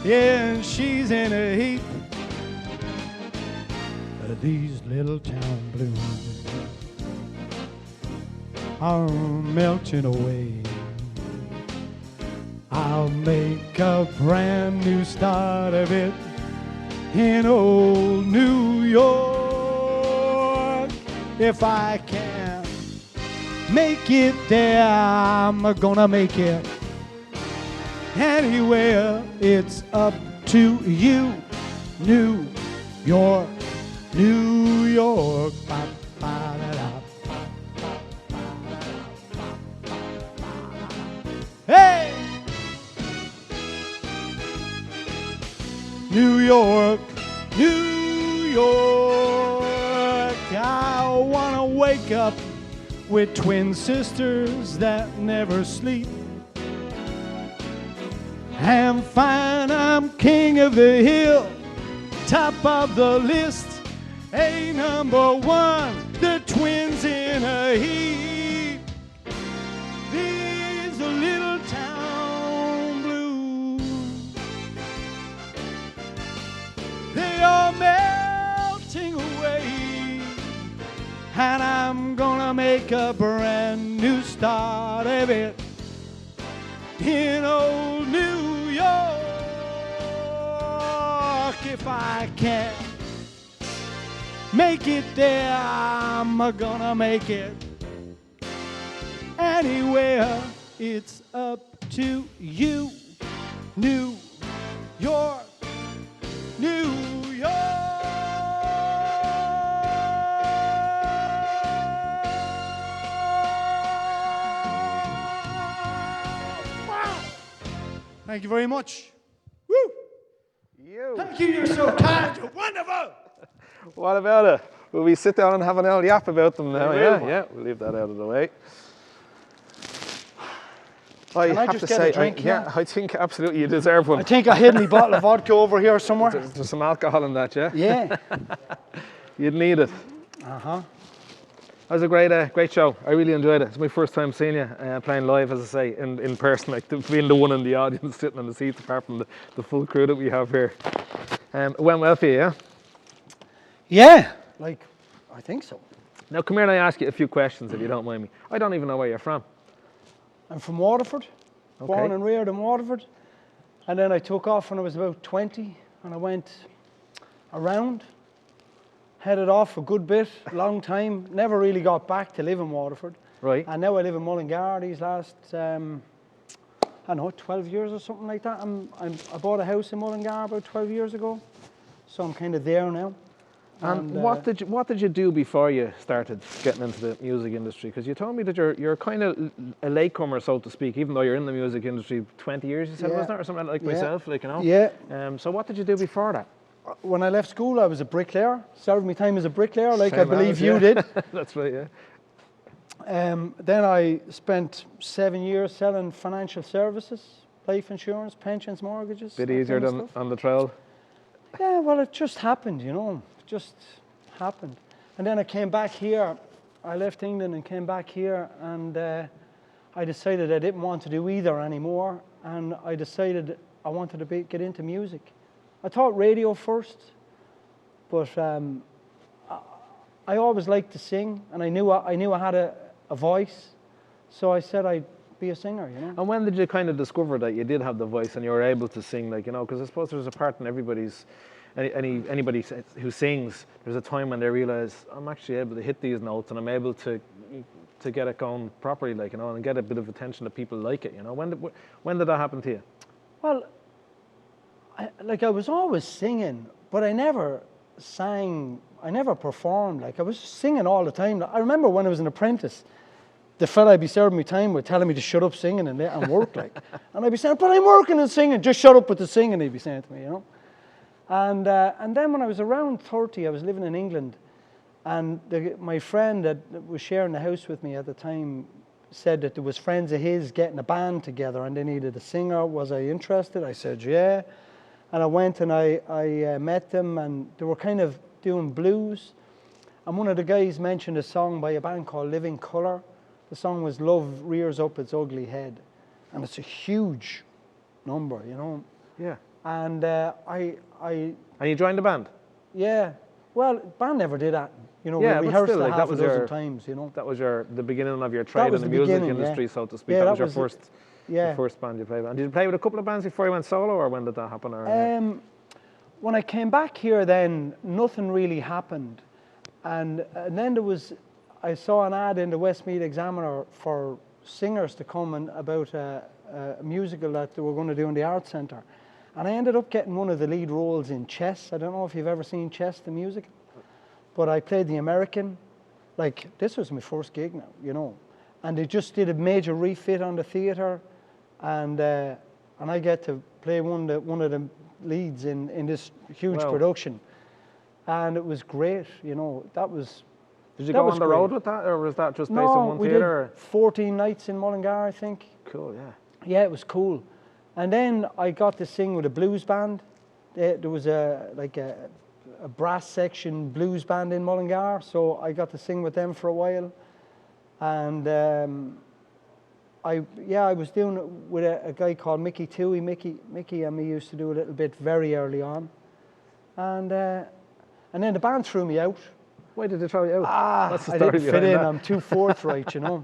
B: Yeah, and she's in a heap. These little town blues are melting away. I'll make a brand new start of it in old New York. If I can make it there, I'm gonna make it. Anywhere, it's up to you. New York, New York. Hey! New York, New York. I wanna wake up with twin sisters that never sleep and find I'm king of the hill, top of the list, a number one, the twins in a heap. These little town blues, they are melting away, and I'm gonna make a brand new start of it in old New York. If I can make it there, I'm gonna make it. Anywhere, it's up to you. New York, New York. Wow. Thank you very much. Woo. Thank you, you're so kind, you're wonderful.
A: What about it? Will we sit down and have an old yap about them now?
B: We
A: Yeah,
B: will.
A: yeah, we'll leave that out of the way.
B: Can I
A: have
B: just
A: to
B: get
A: say,
B: a drink here?
A: yeah, I think absolutely you deserve one.
B: I think I hid my bottle of vodka over here somewhere.
A: There's some alcohol in that, yeah?
B: Yeah.
A: You'd need it.
B: Uh-huh.
A: That was a great show. I really enjoyed it. It's my first time seeing you playing live, as I say, in person, like being the one in the audience sitting on the seats, apart from the full crew that we have here. It went well for you, yeah?
B: Yeah, like, I think so.
A: Now, come here and I ask you a few questions, if you don't mind me. I don't even know where you're from.
B: I'm from Waterford, born and reared in Waterford. And then I took off when I was about 20, and I went around, headed off a good bit, long time, never really got back to live in Waterford.
A: Right.
B: And now I live in Mullingar these last, I don't know, 12 years or something like that. I bought a house in Mullingar about 12 years ago, so I'm kind of there now.
A: And what did you do before you started getting into the music industry? Because you told me that you're kind of a latecomer, so to speak, even though you're in the music industry 20 years, you said, wasn't it, or something like myself, like, you know?
B: Yeah.
A: So what did you do before that?
B: When I left school, I was a bricklayer. Started my time as a bricklayer, like
A: Same
B: I believe
A: as,
B: you
A: yeah.
B: did.
A: That's right, yeah.
B: Then I spent 7 years selling financial services, life insurance, pensions, mortgages.
A: Bit
B: that
A: easier
B: kind of
A: than
B: stuff.
A: on the trail.
B: Yeah, well, it just happened, you know. It just happened. And then I came back here. I left England and came back here, and I decided I didn't want to do either anymore. And I decided I wanted to get into music. I thought radio first, but I always liked to sing, and I knew I had a voice, so I said I'd be a singer, you know.
A: And when did you kind of discover that you did have the voice and you were able to sing, like, you know, because I suppose there's a part in everybody's, anybody who sings, there's a time when they realise, I'm actually able to hit these notes and I'm able to get it going properly, like, you know, and get a bit of attention that people like it, you know. When did that happen to you?
B: Well, I was always singing, but I never sang, I never performed. Like, I was singing all the time. I remember when I was an apprentice, the fella I'd be serving me time with telling me to shut up singing and work, like. And I'd be saying, but I'm working and singing, just shut up with the singing, he'd be saying to me, you know. And then when I was around 30, I was living in England, and my friend that was sharing the house with me at the time said that there was friends of his getting a band together and they needed a singer. Was I interested? I said, yeah. And I went and I met them, and they were kind of doing blues. And one of the guys mentioned a song by a band called Living Colour. The song was Love Rears Up Its Ugly Head. And it's a huge number, you know.
A: Yeah.
B: And
A: And you joined the band?
B: yeah. Well, band never did that. You know,
A: Yeah,
B: we
A: but
B: rehearsed
A: still,
B: it
A: like,
B: half
A: that was
B: a dozen
A: your-
B: times, you know.
A: That was the beginning of your trade in
B: was
A: the
B: the
A: music
B: beginning,
A: industry,
B: yeah.
A: so to speak.
B: Yeah,
A: that was
B: that
A: your
B: was
A: first,
B: Yeah.
A: the first band you played with. And did you play with a couple of bands before you went solo, or when did that happen? Or
B: When I came back here, then nothing really happened, and then I saw an ad in the Westmeath Examiner for singers to come and about a musical that they were going to do in the Arts Centre, and I ended up getting one of the lead roles in Chess. I don't know if you've ever seen Chess, the musical, but I played the American. Like, this was my first gig now, you know, and they just did a major refit on the theatre, and I get to play one of the leads in this huge
A: Wow.
B: production, and it was great, you know.
A: did you
B: that
A: go
B: was
A: on the road
B: great.
A: with that, or was that just based
B: No,
A: on one
B: we
A: theatre?
B: did 14 nights in Mullingar, I think.
A: Cool, yeah.
B: Yeah, it was cool. And then I got to sing with a blues band. There was a brass section blues band in Mullingar, so I got to sing with them for a while. And I was doing it with a guy called Mickey Toohey. Mickey and me used to do a little bit very early on. And then the band threw me out.
A: Why did they throw you out? What's the
B: I
A: story
B: didn't fit
A: behind
B: in.
A: that?
B: I'm too forthright, you know.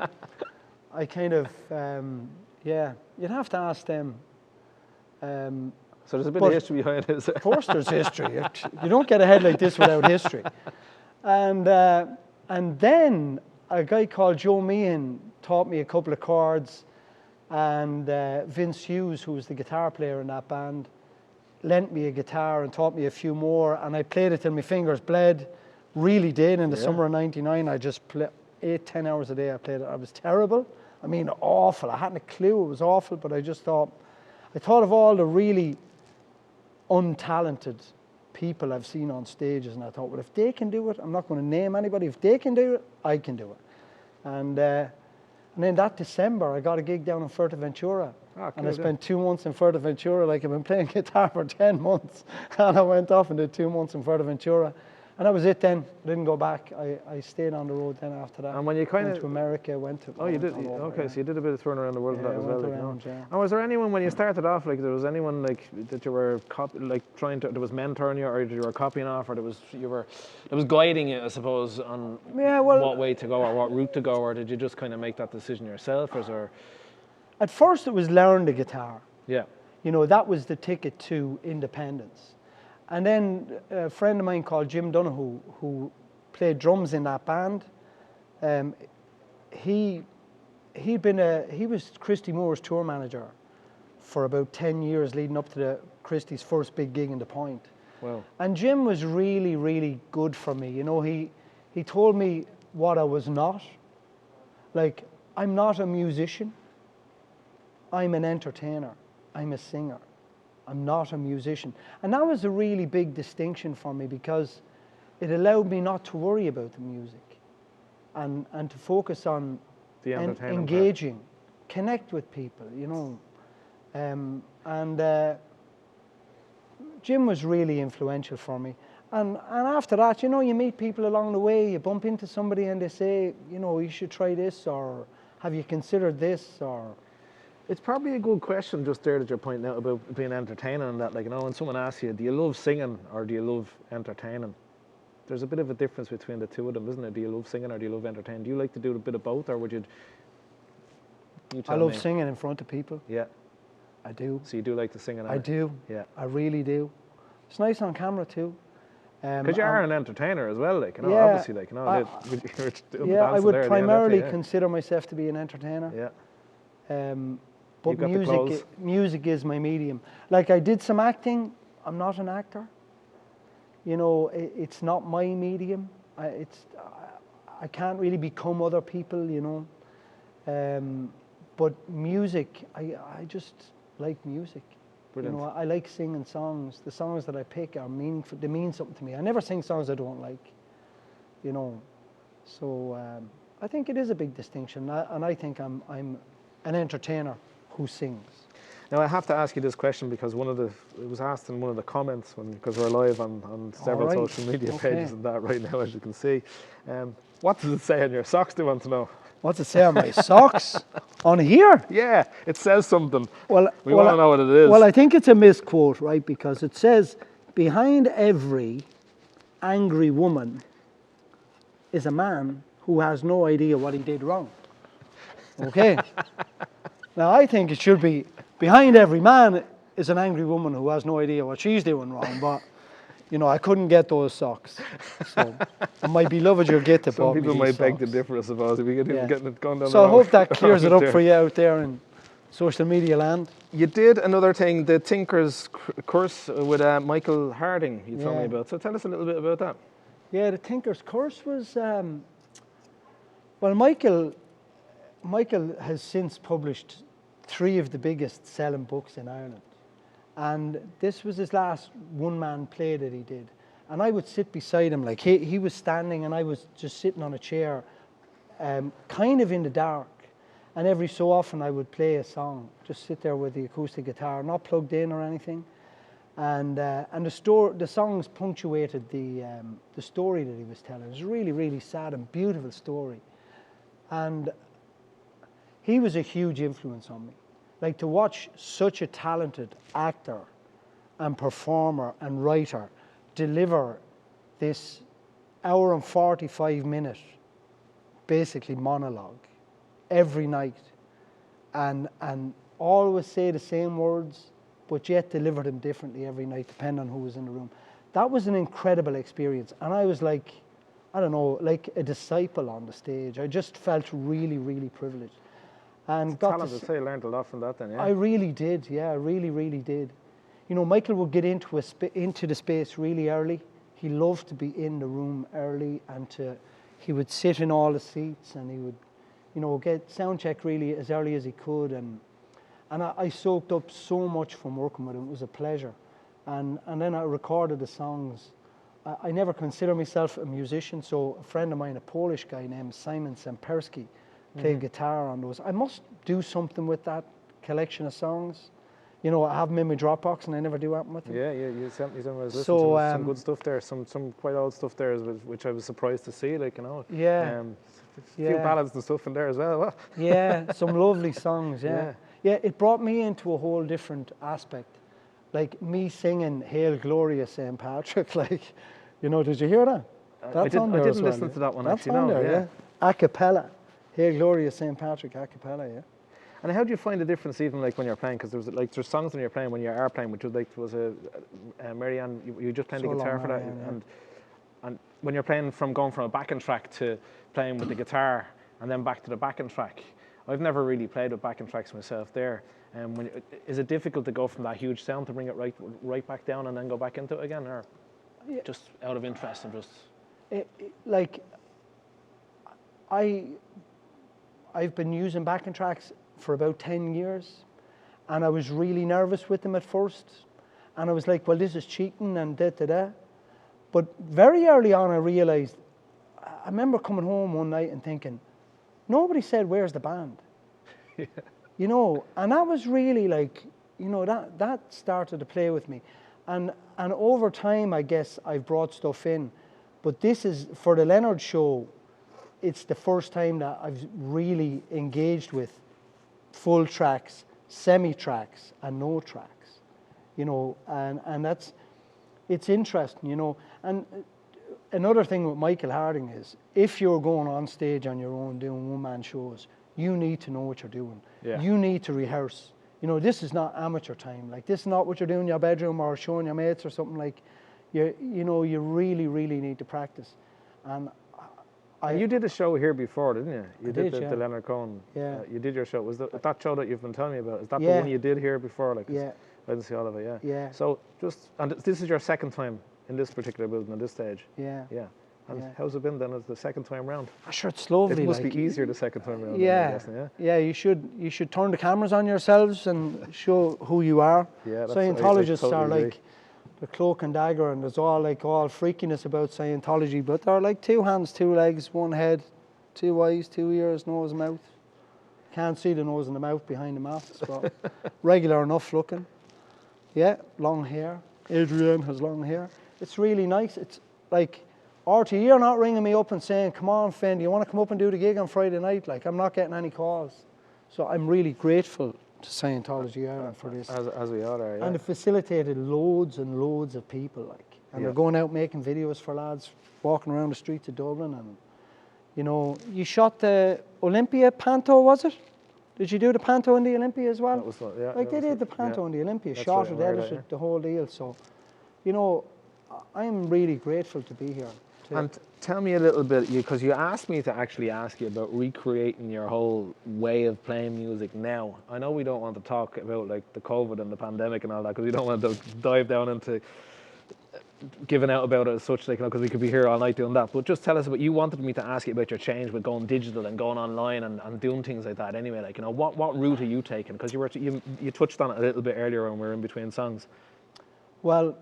B: I kind of, you'd have to ask them.
A: So there's a bit
B: but-
A: of history behind it, is there?
B: Of course there's history. You don't get ahead like this without history. And then a guy called Joe Meehan taught me a couple of chords, and Vince Hughes, who was the guitar player in that band, lent me a guitar and taught me a few more, and I played it till my fingers bled. Really did. In the summer of '99, I just played 8-10 hours a day. I played it. I was terrible. I mean, awful. I hadn't a clue. It was awful, but I thought of all the really untalented people I've seen on stages, and I thought, well, if they can do it, I'm not going to name anybody. If they can do it, I can do it. And then that December, I got a gig down in Fuerteventura.
A: Ah,
B: And I
A: cool,
B: spent 2 months in Fuerteventura. Like, I've been playing guitar for 10 months. And I went off and did 2 months in Fuerteventura. And that was it then. I didn't go back. I stayed on the road then after that.
A: And when you kind
B: went
A: of
B: to America, went to...
A: Oh, you did?
B: all over,
A: Okay,
B: yeah.
A: so you did a bit of touring around the world with
B: Yeah,
A: that as
B: I
A: well.
B: went
A: like,
B: around,
A: you know.
B: yeah.
A: And was there anyone, when you started off, like, there was anyone, like, that you were, there was mentoring you, or you were copying off, or there was guiding you, I suppose, on what way to go, or what route to go, or did you just kind of make that decision yourself, or is there...
B: At first, it was learn the guitar.
A: Yeah.
B: You know, that was the ticket to independence. And then a friend of mine called Jim Donoghue, who played drums in that band, he was Christy Moore's tour manager for about 10 years leading up to Christy's first big gig in the Point.
A: Wow.
B: And Jim was really, really good for me. You know, he told me what I was not. Like, I'm not a musician. I'm an entertainer. I'm a singer. I'm not a musician. And that was a really big distinction for me, because it allowed me not to worry about the music and to focus on
A: The entertainment
B: engaging, connect with people, you know. Jim was really influential for me. And after that, you know, you meet people along the way, you bump into somebody and they say, you know, you should try this, or have you considered this, or...
A: It's probably a good question just there that you're pointing out about being entertaining and that, like, you know, when someone asks you, do you love singing or do you love entertaining? There's a bit of a difference between the two of them, isn't it? Do you love singing or do you love entertaining? Do you like to do a bit of both, or would you
B: I
A: tell
B: love
A: me?
B: singing in front of people.
A: Yeah.
B: I do.
A: So you do like to sing and
B: I do.
A: Yeah.
B: I really do. It's nice on camera too.
A: Because you are an entertainer as well, like, you know,
B: Yeah,
A: obviously, like, you know, you're doing the
B: yeah, I
A: dancing
B: would
A: there, the
B: primarily
A: NFA,
B: consider myself to be an entertainer.
A: yeah.
B: But
A: You've got the clothes.
B: music is my medium. Like, I did some acting. I'm not an actor. You know, it's not my medium. I can't really become other people, you know. But music, I just like music.
A: Brilliant.
B: You know, I like singing songs. The songs that I pick are meaningful. They mean something to me. I never sing songs I don't like, you know. So I think it is a big distinction, and I think I'm an entertainer who sings.
A: Now I have to ask you this question because it was asked in one of the comments because we're live on several
B: right.
A: social media
B: Okay.
A: pages and that right now, as you can see. What does it say on your socks? Do you want to know?
B: What's it say on my socks? On here?
A: Yeah, it says something.
B: Well,
A: We want to know what it is.
B: Well, I think it's a misquote, right? Because it says, behind every angry woman is a man who has no idea what he did wrong. Okay? Now, I think it should be, behind every man is an angry woman who has no idea what she's doing wrong. But, you know, I couldn't get those socks. So, my beloved Jurgita
A: Some
B: bought me
A: people
B: these
A: might beg
B: socks.
A: to differ, I suppose. If we get
B: Yeah.
A: getting it going down
B: So
A: the
B: I hope
A: road.
B: that clears it up
A: There.
B: for you out there in social media land.
A: You did another thing, the Tinker's Curse with Michael Harding, you told me
B: Yeah.
A: about. So tell us a little bit about that.
B: Yeah, the Tinker's Curse was, well, Michael has since published 3 of the biggest selling books in Ireland. And this was his last one-man play that he did. And I would sit beside him, like he was standing and I was just sitting on a chair, kind of in the dark. And every so often I would play a song, just sit there with the acoustic guitar, not plugged in or anything. And the songs punctuated the story that he was telling. It was a really, really sad and beautiful story. And he was a huge influence on me. Like, to watch such a talented actor and performer and writer deliver this hour and 45-minute, basically, monologue every night, and always say the same words, but yet deliver them differently every night, depending on who was in the room. That was an incredible experience, and I was like, I don't know, like a disciple on the stage. I just felt really, really privileged. And got
A: Talent, I'd say you learned a lot from that then, yeah?
B: I really did, yeah, I really, really did. You know, Michael would get into the space really early. He loved to be in the room early, and he would sit in all the seats, and he would, you know, get sound check really as early as he could, and I soaked up so much from working with him. It was a pleasure. And then I recorded the songs. I never consider myself a musician, so a friend of mine, a Polish guy named Simon Semperski, played guitar on those. I must do something with that collection of songs. You know, I have them in my Dropbox and I never do anything with them.
A: Yeah, you sent me some. I was listening
B: So,
A: to some good stuff there, some quite old stuff there, which I was surprised to see, like, you know.
B: Yeah.
A: A few ballads and stuff in there as well. What?
B: Yeah, some lovely songs, yeah. Yeah, it brought me into a whole different aspect. Like me singing Hail Gloria St. Patrick, like, you know, did you hear that?
A: I didn't listen to that one,
B: That's
A: actually,
B: on
A: no,
B: there,
A: yeah.
B: A cappella. Hail Gloria St. Patrick, a cappella, yeah.
A: And how do you find the difference even like when you're playing? Because there's songs when you're playing, when you are playing, which was Marianne, you just playing the
B: So
A: guitar
B: Long
A: for that,
B: Marianne,
A: and when you're playing going from a backing track to playing with the guitar and then back to the backing track. I've never really played with backing tracks myself there. Is it difficult to go from that huge sound to bring it right back down and then go back into it again, or just out of interest and just?
B: I've been using backing tracks for about 10 years, and I was really nervous with them at first, and I was like, well, this is cheating and da-da-da. But very early on I realized, I remember coming home one night and thinking, nobody said, where's the band?
A: Yeah.
B: You know, and that was really like, you know, that started to play with me. And over time, I guess I've brought stuff in, but this is, for the Leonard show, it's the first time that I've really engaged with full tracks, semi-tracks, and no tracks, you know, and it's interesting, you know. And another thing with Michael Harding is, if you're going on stage on your own doing one-man shows, you need to know what you're doing.
A: Yeah.
B: You need to rehearse. You know, this is not amateur time. Like, this is not what you're doing in your bedroom or showing your mates or something. Like, you know, you really, really need to practice. And
A: you did a show here before, didn't you? You did
B: yeah.
A: the Leonard Cohen.
B: Yeah.
A: You did your show. Was that show that you've been telling me about? Is that the
B: Yeah.
A: one you did here before? Like,
B: Yeah.
A: I didn't see all of it. Yeah.
B: Yeah.
A: So and this is your second time In this particular building at this stage?
B: Yeah.
A: Yeah. And
B: Yeah.
A: how's it been then as the second time round?
B: Sure, it's lovely.
A: It must
B: like,
A: be easier the second time round.
B: Yeah,
A: I'm guessing, yeah.
B: yeah. You should turn the cameras on yourselves and show who you are.
A: Yeah, that's,
B: Scientologists
A: I totally
B: are
A: agree.
B: like the cloak and dagger, and there's all freakiness about Scientology, but they're like 2 hands, 2 legs, 1 head, 2 eyes, 2 ears, nose, mouth. Can't see the nose and the mouth behind the masks, but regular enough looking. Yeah, long hair. Adrienne has long hair. It's really nice. It's like, RT, you're not ringing me up and saying, come on, Finn, do you want to come up and do the gig on Friday night? Like, I'm not getting any calls. So I'm really grateful to Scientology Ireland for this.
A: As we all are, yeah.
B: And it facilitated loads and loads of people, like. And
A: Yeah.
B: they're going out making videos for lads, walking around the streets of Dublin. And, you know, you shot the Olympia Panto, was it? Did you do the Panto in the Olympia as well?
A: That was, yeah.
B: Like, they
A: that was
B: did the Panto
A: yeah.
B: in the Olympia,
A: That's
B: shot
A: right,
B: it,
A: I heard
B: edited
A: that,
B: the whole deal. So, you know, I'm really grateful to be here.
A: And tell me a little bit, because you asked me to actually ask you about recreating your whole way of playing music now. I know we don't want to talk about like the COVID and the pandemic and all that, because we don't want to dive down into giving out about it as such, like, you know, because we could be here all night doing that. But just tell us about, you wanted me to ask you about your change with going digital and going online and doing things like that anyway. Like, you know, what route are you taking? Because you touched on it a little bit earlier when we were in between songs.
B: Well,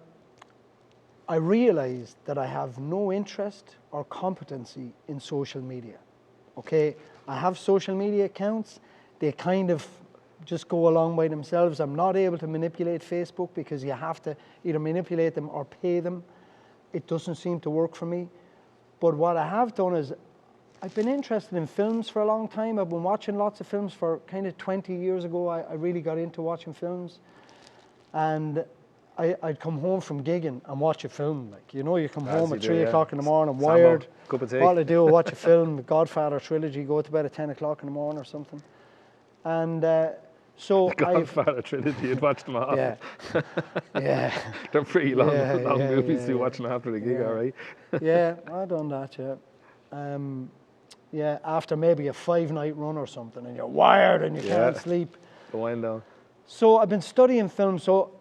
B: I realized that I have no interest or competency in social media. Okay, I have social media accounts. They kind of just go along by themselves. I'm not able to manipulate Facebook because you have to either manipulate them or pay them. It doesn't seem to work for me. But what I have done is I've been interested in films for a long time. I've been watching lots of films for kind of 20 years ago. I really got into watching films. And I'd come home from gigging and watch a film. Like, you know, you come home at 3 o'clock in the morning, wired.
A: Cup of tea.
B: All I do is watch a film, the Godfather trilogy, go to bed at 10 o'clock in the morning or something. And so
A: The Godfather trilogy, you'd watch them all.
B: Yeah. Yeah.
A: They're pretty long, long
B: yeah,
A: movies
B: yeah,
A: to
B: yeah.
A: watching after the gig,
B: Yeah.
A: all right?
B: Yeah, I've done that, yeah. Yeah, after maybe a 5-night run or something, and you're wired and you can't sleep.
A: The wind down.
B: So I've been studying film. So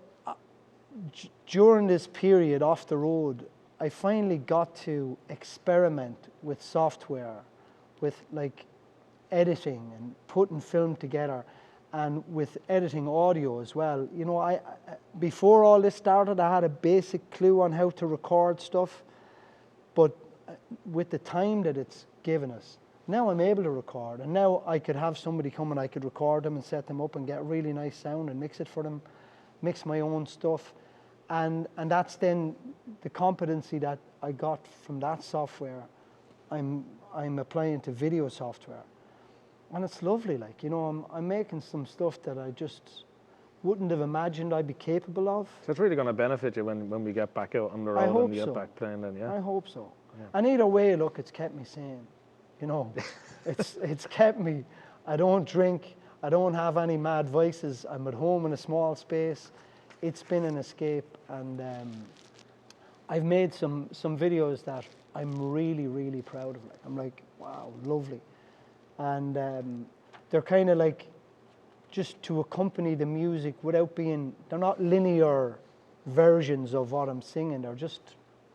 B: during this period off the road, I finally got to experiment with software, with like editing and putting film together, and with editing audio as well. You know, I before all this started, I had a basic clue on how to record stuff, but with the time that it's given us, now I'm able to record, and now I could have somebody come and I could record them and set them up and get really nice sound and mix it for them, mix my own stuff. And that's then the competency that I got from that software, I'm applying to video software. And it's lovely, like, you know, I'm making some stuff that I just wouldn't have imagined I'd be capable of.
A: So it's really going to benefit you when we get back out on the
B: I
A: road
B: hope
A: and you
B: so.
A: get back playing then, yeah?
B: I hope so.
A: Yeah.
B: And either way, look, it's kept me sane. You know, it's kept me. I don't drink. I don't have any mad vices. I'm at home in a small space. It's been an escape, and I've made some videos that I'm really, really proud of. Like, I'm like, wow, lovely. And they're kind of like just to accompany the music without being, they're not linear versions of what I'm singing. They're just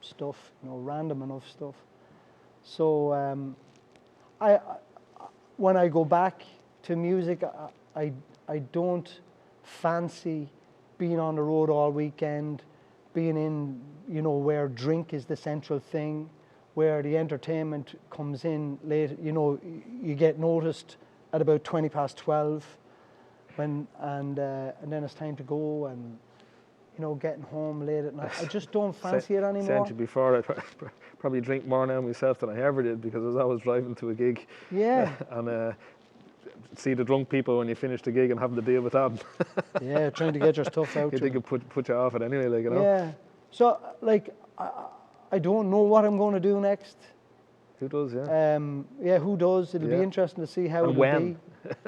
B: stuff, you know, random enough stuff. So when I go back to music, I don't fancy being on the road all weekend, being in, you know, where drink is the central thing, where the entertainment comes in late, you know, you get noticed at about 12:20 and then it's time to go, and, you know, getting home late at night. I just don't fancy it anymore.
A: Said to you before, I probably drink more now myself than I ever did, because I was always driving to a gig.
B: Yeah.
A: And see the drunk people when you finish the gig and having to deal with that.
B: Yeah, trying to get your stuff out.
A: You think it put you off it anyway, like, you know?
B: Yeah. So, like, I don't know what I'm going to do next.
A: Who does, yeah?
B: Yeah, who does? It'll be
A: Yeah.
B: interesting to see how
A: And
B: it'll
A: when.
B: be.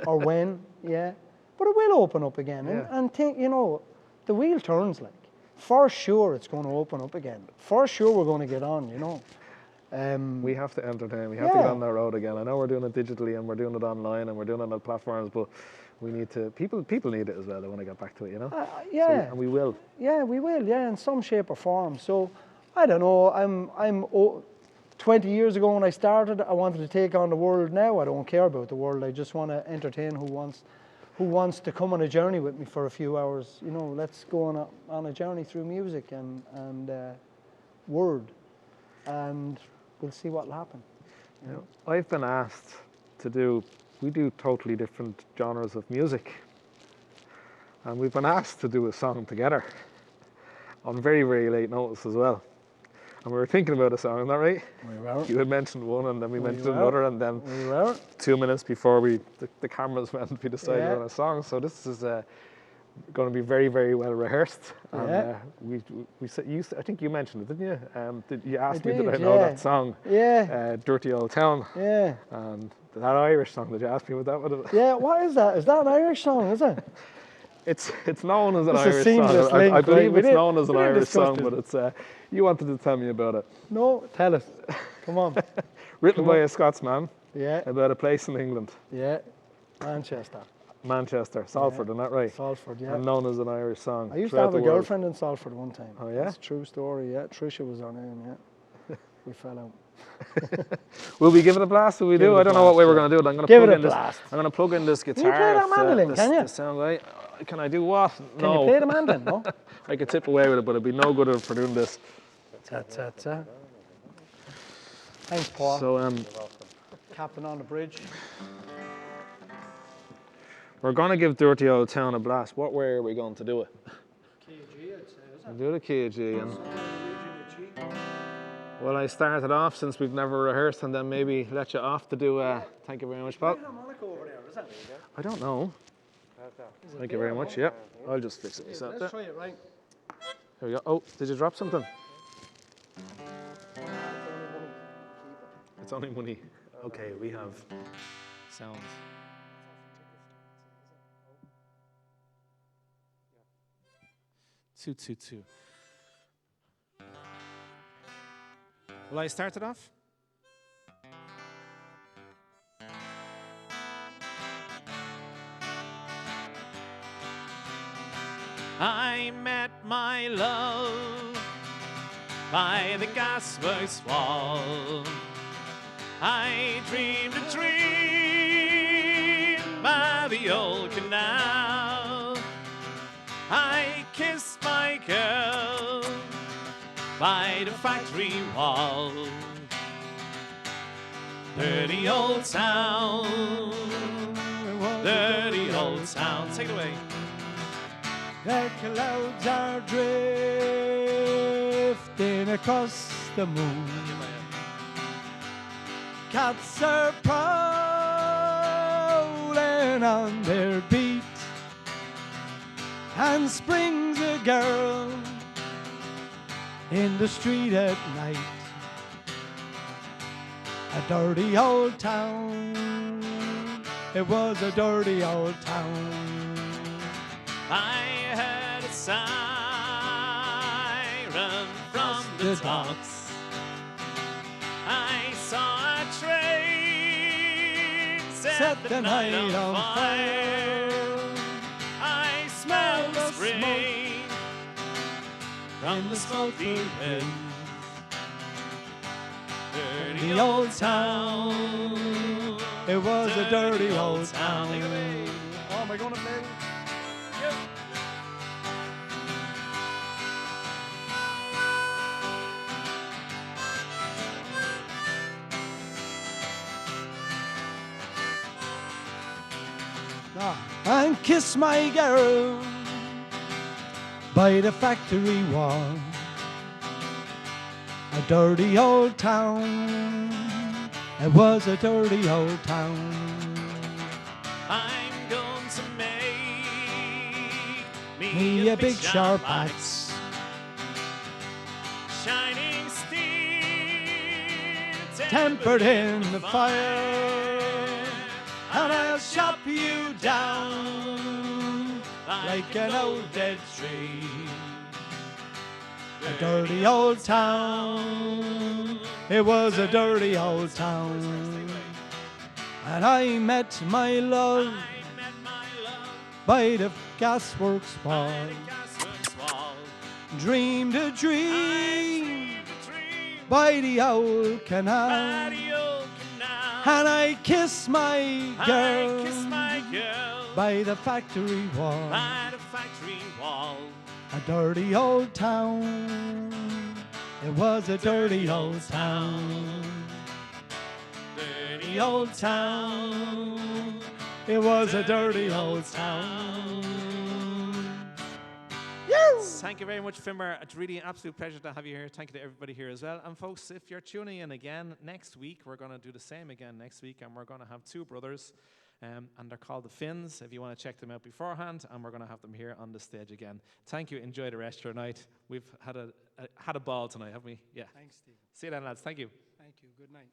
B: Or when, yeah. But it will open up again.
A: Yeah.
B: And think, you know, the wheel turns, like. For sure it's going to open up again. For sure we're going to get on, you know.
A: We have to entertain. We have to get on that road again. I know we're doing it digitally and we're doing it online and we're doing it on platforms, but we need to. People need it as well. They want to get back to it, you know.
B: Yeah.
A: And we will.
B: Yeah, we will. Yeah, in some shape or form. So, I don't know. 20 years ago when I started, I wanted to take on the world. Now I don't care about the world. I just want to entertain who wants to come on a journey with me for a few hours. You know, let's go on a journey through music and word, and we'll see what'll happen. You know?
A: I've been asked we do totally different genres of music, and we've been asked to do a song together on very, very late notice as well. And we were thinking about a song, isn't that right?
B: We were.
A: You had mentioned one, and then we mentioned another, and then
B: We were.
A: 2 minutes before the cameras went, we decided on a song. So this is going to be very, very well rehearsed. And we said, I think you mentioned it, didn't you? You asked me did I know that song?
B: Yeah.
A: Dirty Old Town.
B: Yeah.
A: And that Irish song, did you ask me what that was?
B: Yeah, what is that? Is that an Irish song, is it?
A: It's known as an
B: It's a
A: Irish
B: seamless
A: song.
B: link,
A: I believe
B: right?
A: it's known as an
B: We didn't
A: Irish
B: discuss
A: song, but it's you wanted to tell me about it.
B: No, tell us. Come on.
A: Written by a Scotsman
B: Yeah,
A: about a place in England,
B: yeah. Manchester.
A: Manchester, Salford, isn't that right?
B: Salford, yeah.
A: And known as an Irish song.
B: I used to
A: throughout
B: have
A: the
B: a
A: world.
B: girlfriend in Salford one time.
A: Oh, yeah?
B: That's a true story, yeah. Trisha was her name, yeah. We fell out.
A: Will we give it a blast? Will we
B: Give
A: do?
B: it a
A: I don't know what
B: blast,
A: way we're
B: yeah.
A: going to do it. I'm going to
B: Give
A: plug
B: it a
A: in this.
B: blast.
A: I'm going to plug in this guitar.
B: you play that mandolin,
A: this,
B: can you?
A: The sound guy. Can I do what?
B: Can you play the mandolin? No?
A: I could tip away with it, but it'd be no good for doing this.
B: Ta-ta-ta. Thanks, Paul.
A: So
B: Captain on the bridge.
A: we're going to give Dirty Old Town a blast. What way are we going to do it?
B: KG, I'd say, is
A: We'll do the key G. And well, I started off since we've never rehearsed, and then maybe let you off to do. Thank you very much, Paul.
B: harmonica over there, is that?
A: I don't know. Thank you very much. Yep. I'll just fix it myself.
B: Let's try it, right?
A: There we go. Oh, did you drop something? It's only money. Okay, we have sounds. 222. Will I start it off? I met my love by the gasworks wall. I dreamed a dream by the old canal. I kissed my girl by the factory wall. Dirty old town, dirty old town. Take it away.
B: The clouds are drifting across the moon. Cats are prowling on their beat, and spring's a girl in the street at night. A dirty old town, it was a dirty old town. I heard a siren from the docks. I saw a train set the night on fire. I smelled the spring from the smoky wind. Dirty old town, it was a dirty old town. Oh, am I going to play? Yep. And kiss my girl by the factory wall. A dirty old town, it was a dirty old town. I'm going to make me a big sharp axe, shining steel, tempered in the fire, and I'll chop you down like an old dead tree. A dirty old town, it was a dirty old town. And I met my love by the gasworks wall. Dreamed a dream by the old canal.
D: By the old canal.
B: And I kiss my girl,
D: I kiss my girl
B: by the factory wall.
D: by the factory wall.
B: A dirty old town. It was a dirty old town.
D: Dirty
B: The old town. It was a dirty old town.
D: Thank you very much, Finbar. It's really an absolute pleasure to have you here. Thank you to everybody here as well. And folks, if you're tuning in again next week, we're going to do the same again next week, and we're going to have two brothers, and they're called the Finns, if you want to check them out beforehand, and we're going to have them here on the stage again. Thank you. Enjoy the rest of your night. We've had a ball tonight, haven't we? Yeah.
B: Thanks, Steve.
D: See you then, lads. Thank you.
B: Thank you. Good night.